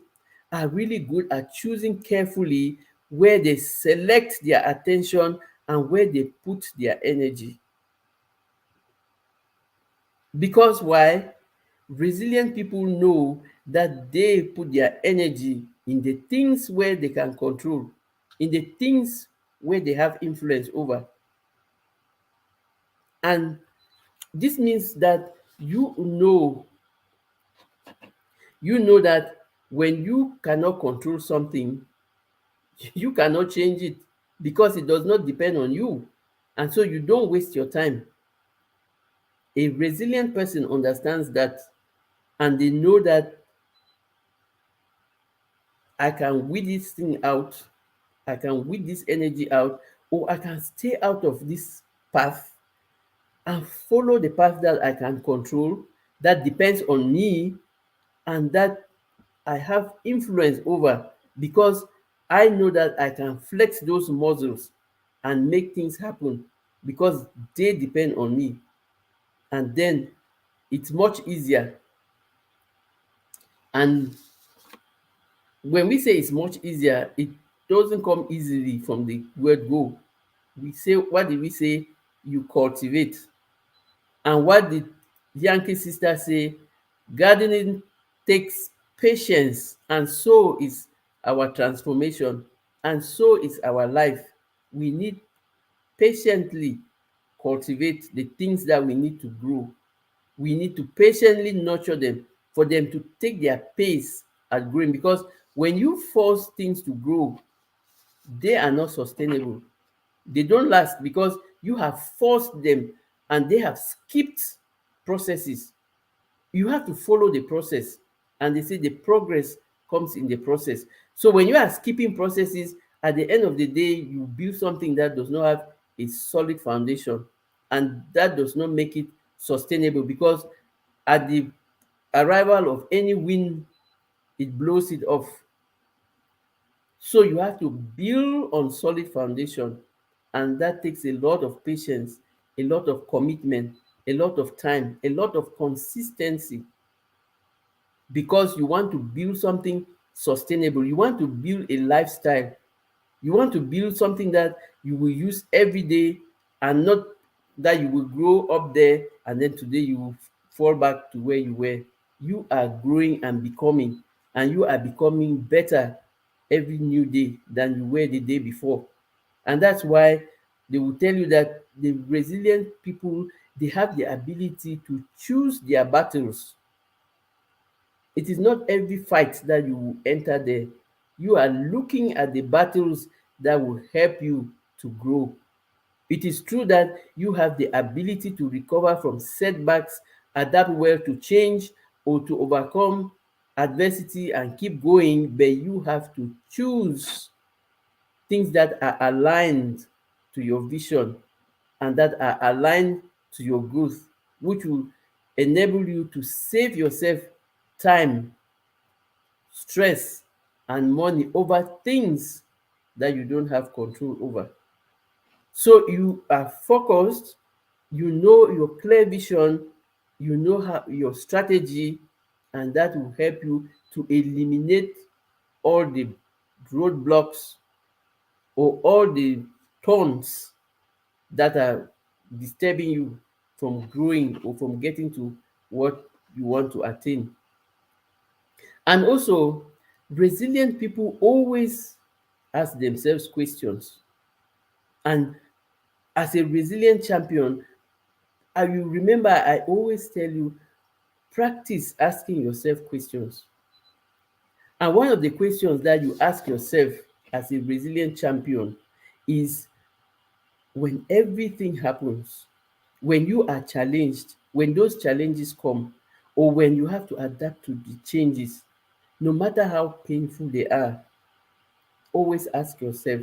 are really good at choosing carefully where they select their attention and where they put their energy. Because why? Resilient people know that they put their energy in the things where they can control, in the things where they have influence over. And this means that you know that when you cannot control something, you cannot change it because it does not depend on you. And so you don't waste your time. A resilient person understands that, and they know that I can weed this thing out, I can weed this energy out, or I can stay out of this path and follow the path that I can control, that depends on me, and that I have influence over, because I know that I can flex those muscles and make things happen because they depend on me. And then it's much easier. And when we say it's much easier, it doesn't come easily from the word go. We say, what did we say? You cultivate. And what did Yankee sister say? Gardening takes patience, and so is our transformation, and so is our life. We need patiently cultivate the things that we need to grow. We need to patiently nurture them for them to take their pace at growing, because when you force things to grow, they are not sustainable. They don't last because you have forced them and they have skipped processes. You have to follow the process, and they say the progress comes in the process. So when you are skipping processes, at the end of the day you build something that does not have a solid foundation, and that does not make it sustainable, because at the arrival of any wind, it blows it off. So you have to build on solid foundation, and that takes a lot of patience, a lot of commitment, a lot of time, a lot of consistency, because you want to build something sustainable. You want to build a lifestyle. You want to build something that you will use every day, and not that you will grow up there and then today you will fall back to where you were. You are growing and becoming, and you are becoming better every new day than you were the day before. And that's why they will tell you that the resilient people, they have the ability to choose their battles. It is not every fight that you will enter there. You are looking at the battles that will help you to grow. It is true that you have the ability to recover from setbacks, adapt well to change, or to overcome adversity and keep going, but you have to choose things that are aligned to your vision and that are aligned to your growth, which will enable you to save yourself time, stress, and money over things that you don't have control over. So you are focused, you know your clear vision, you know how your strategy, and that will help you to eliminate all the roadblocks or all the thorns that are disturbing you from growing or from getting to what you want to attain. And also, resilient people always ask themselves questions. And as a resilient champion, I will remember, I always tell you, practice asking yourself questions. And one of the questions that you ask yourself as a resilient champion is, when everything happens, when you are challenged, when those challenges come, or when you have to adapt to the changes, no matter how painful they are, always ask yourself,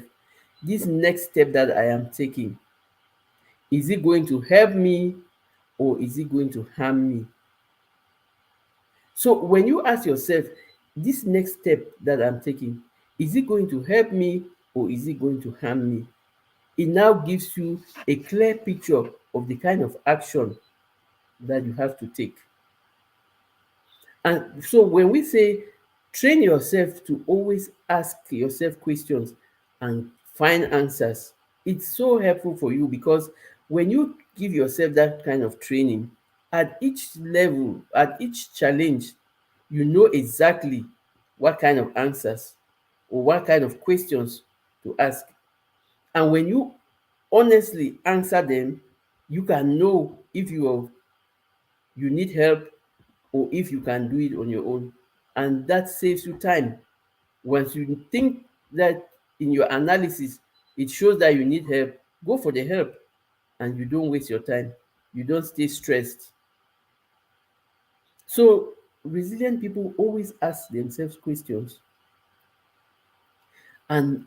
this next step that I am taking, is it going to help me or is it going to harm me? So when you ask yourself, this next step that I'm taking, is it going to help me or is it going to harm me? It now gives you a clear picture of the kind of action that you have to take. And so when we say train yourself to always ask yourself questions and find answers, it's so helpful for you, because when you give yourself that kind of training, at each level, at each challenge, you know exactly what kind of answers or what kind of questions to ask. And when you honestly answer them, you can know if you need help or if you can do it on your own. And that saves you time. Once you think that in your analysis it shows that you need help, go for the help, and you don't waste your time. You don't stay stressed. So resilient people always ask themselves questions, and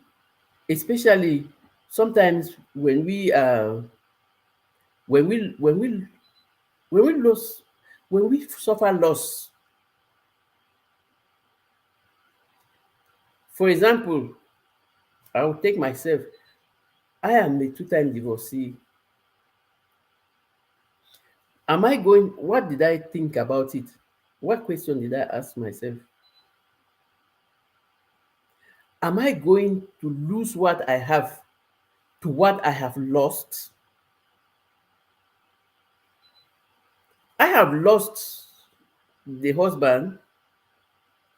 especially sometimes when we when we when we lose when we suffer loss. For example, I will take myself. I am a two-time divorcee. Am I going What did I think about it? What question did I ask myself? Am I going to lose what I have to what I have lost? I have lost the husband.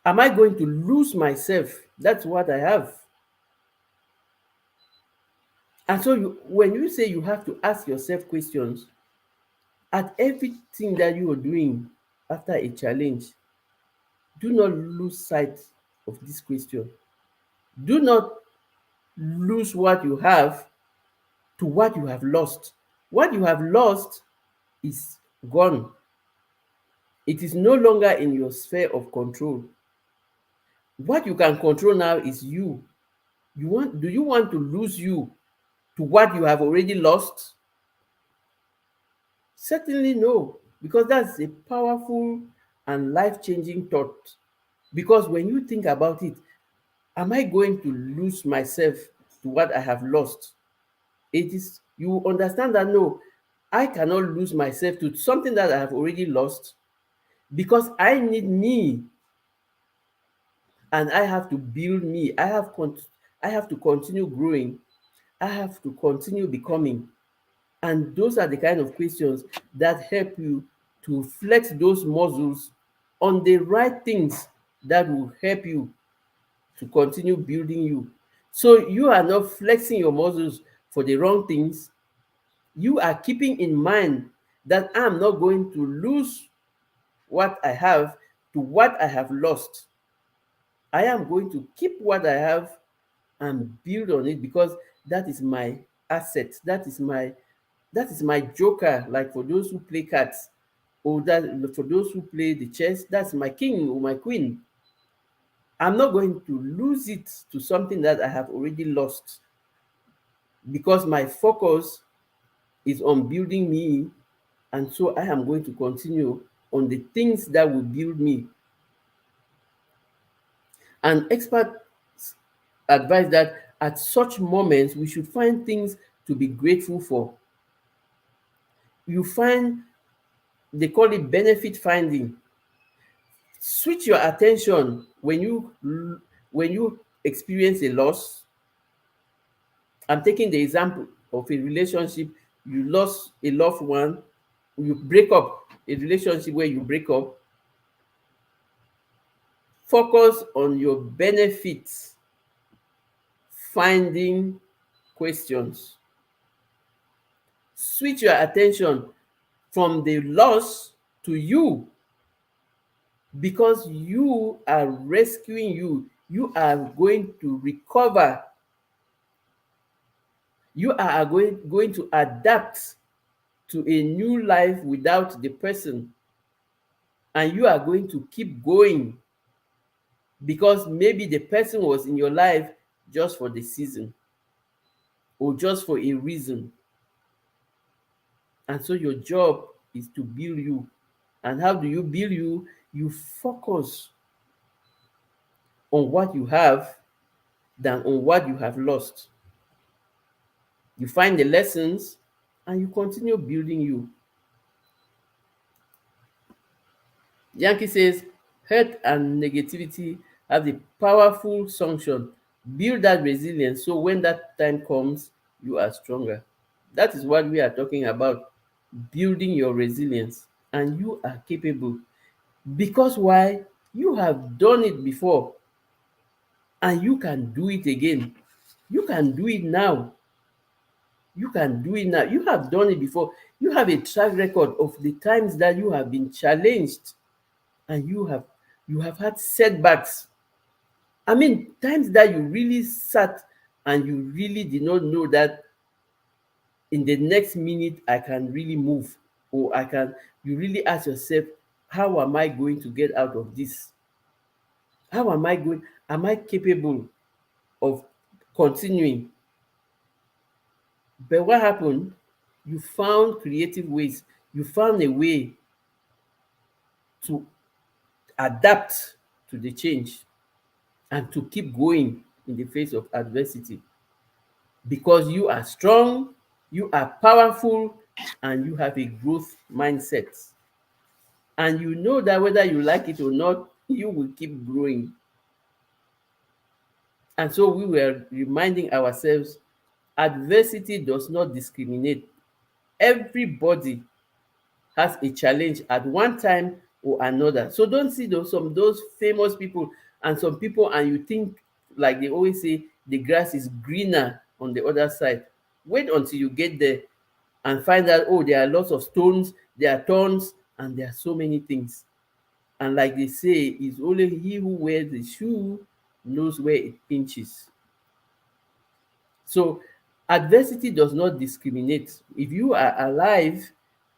Am I going to lose myself? That's what I have. And so when you say you have to ask yourself questions at everything that you are doing after a challenge, do not lose sight of this question. Do not lose what you have to what you have lost. What you have lost is gone. It is no longer in your sphere of control. What you can control now is you. Do you want to lose you to what you have already lost? Certainly no, because that's a powerful and life-changing thought. Because when you think about it, am I going to lose myself to what I have lost? It is You understand that no, I cannot lose myself to something that I have already lost, because I need me, and I have to build me. I have to continue growing. I have to continue becoming. And those are the kind of questions that help you to flex those muscles on the right things that will help you to continue building you. So you are not flexing your muscles for the wrong things. You are keeping in mind that I'm not going to lose what I have to what I have lost. I am going to keep what I have and build on it, because that is my asset. That is my joker. Like for those who play cards, or that for those who play the chess, that's my king or my queen. I'm not going to lose it to something that I have already lost, because my focus is on building me. And so I am going to continue on the things that will build me. And experts advise that at such moments we should find things to be grateful for. You find They call it benefit finding. Switch your attention when you experience a loss. I'm taking the example of a relationship. You lost a loved one, you break up a relationship. Where you break up, focus on your benefits finding questions. Switch your attention from the loss to you, because you are rescuing you. You are going to recover. You are going to adapt to a new life without the person, and you are going to keep going, because maybe the person was in your life just for the season or just for a reason. And so your job is to build you. And how do you build you? You focus on what you have than on what you have lost. You find the lessons and you continue building you. Yankee says, hurt and negativity have the powerful sanction. Build that resilience so when that time comes, you are stronger. That is what we are talking about. Building your resilience. And you are capable. Because why? You have done it before and you can do it again. You can do it now. You can do it now. You have done it before. You have a track record of the times that you have been challenged and you have had setbacks. I mean, times that you really sat and you really did not know that in the next minute I can really move, or I can. You really ask yourself, how am I going to get out of this? How am I going? Am I capable of continuing? But what happened? You found creative ways. You found a way to adapt to the change and to keep going in the face of adversity, because you are strong, you are powerful, and you have a growth mindset. And you know that whether you like it or not, you will keep growing. And so we were reminding ourselves, adversity does not discriminate. Everybody has a challenge at one time or another. So don't see those famous people and some people and you think, like they always say, the grass is greener on the other side. Wait until you get there and find out, oh, there are lots of stones, there are thorns, and there are so many things. And like they say, it's only he who wears the shoe knows where it pinches. So adversity does not discriminate. If you are alive,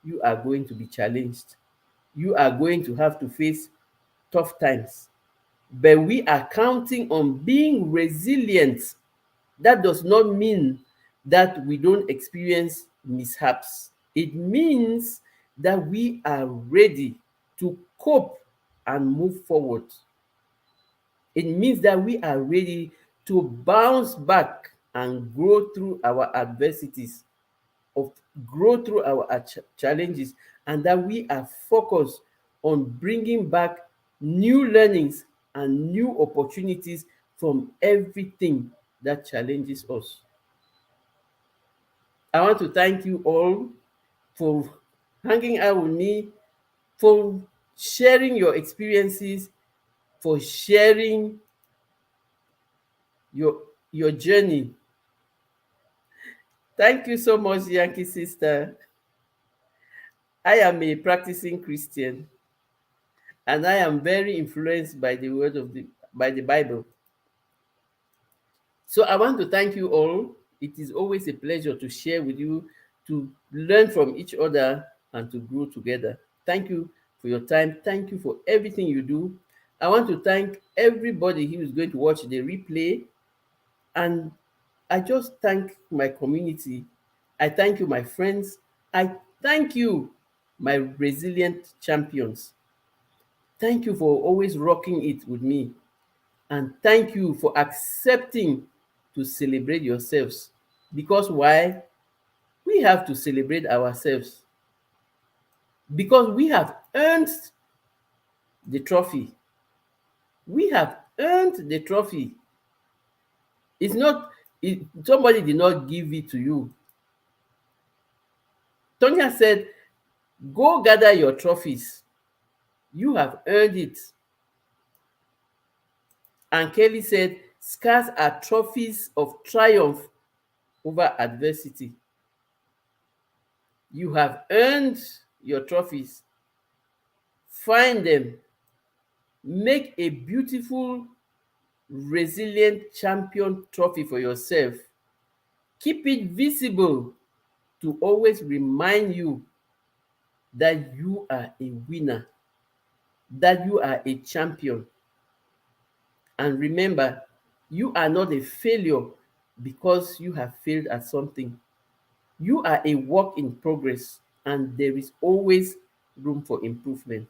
you are going to be challenged. You are going to have to face tough times. But we are counting on being resilient. That does not mean that we don't experience mishaps. It means that we are ready to cope and move forward. It means that we are ready to bounce back and grow through our adversities, of grow through our challenges, and that we are focused on bringing back new learnings and new opportunities from everything that challenges us. I want to thank you all for hanging out with me, for sharing your experiences, for sharing your your journey. Thank you so much, Yankee sister. I am a practicing Christian and I am very influenced by the word of the by the Bible. So I want to thank you all. It is always a pleasure to share with you, to learn from each other and to grow together. Thank you for your time. Thank you for everything you do. I want to thank everybody who is going to watch the replay. And I just thank my community. I thank you, my friends. I thank you, my resilient champions. Thank you for always rocking it with me. And thank you for accepting to celebrate yourselves. Because why? We have to celebrate ourselves. Because we have earned the trophy. We have earned the trophy. It's not, somebody did not give it to you. Tonya said, go gather your trophies. You have earned it. And Kelly said, scars are trophies of triumph over adversity. You have earned your trophies. Find them. Make a beautiful, resilient champion trophy for yourself. Keep it visible to always remind you that you are a winner, that you are a champion. And remember, you are not a failure because you have failed at something. You are a work in progress. and there is always room for improvement.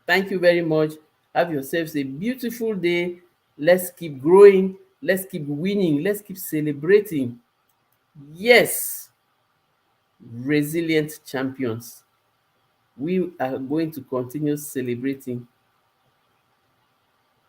Thank you very much. Have yourselves a beautiful day. Let's keep growing. Let's keep winning. Let's keep celebrating. Yes, resilient champions. We are going to continue celebrating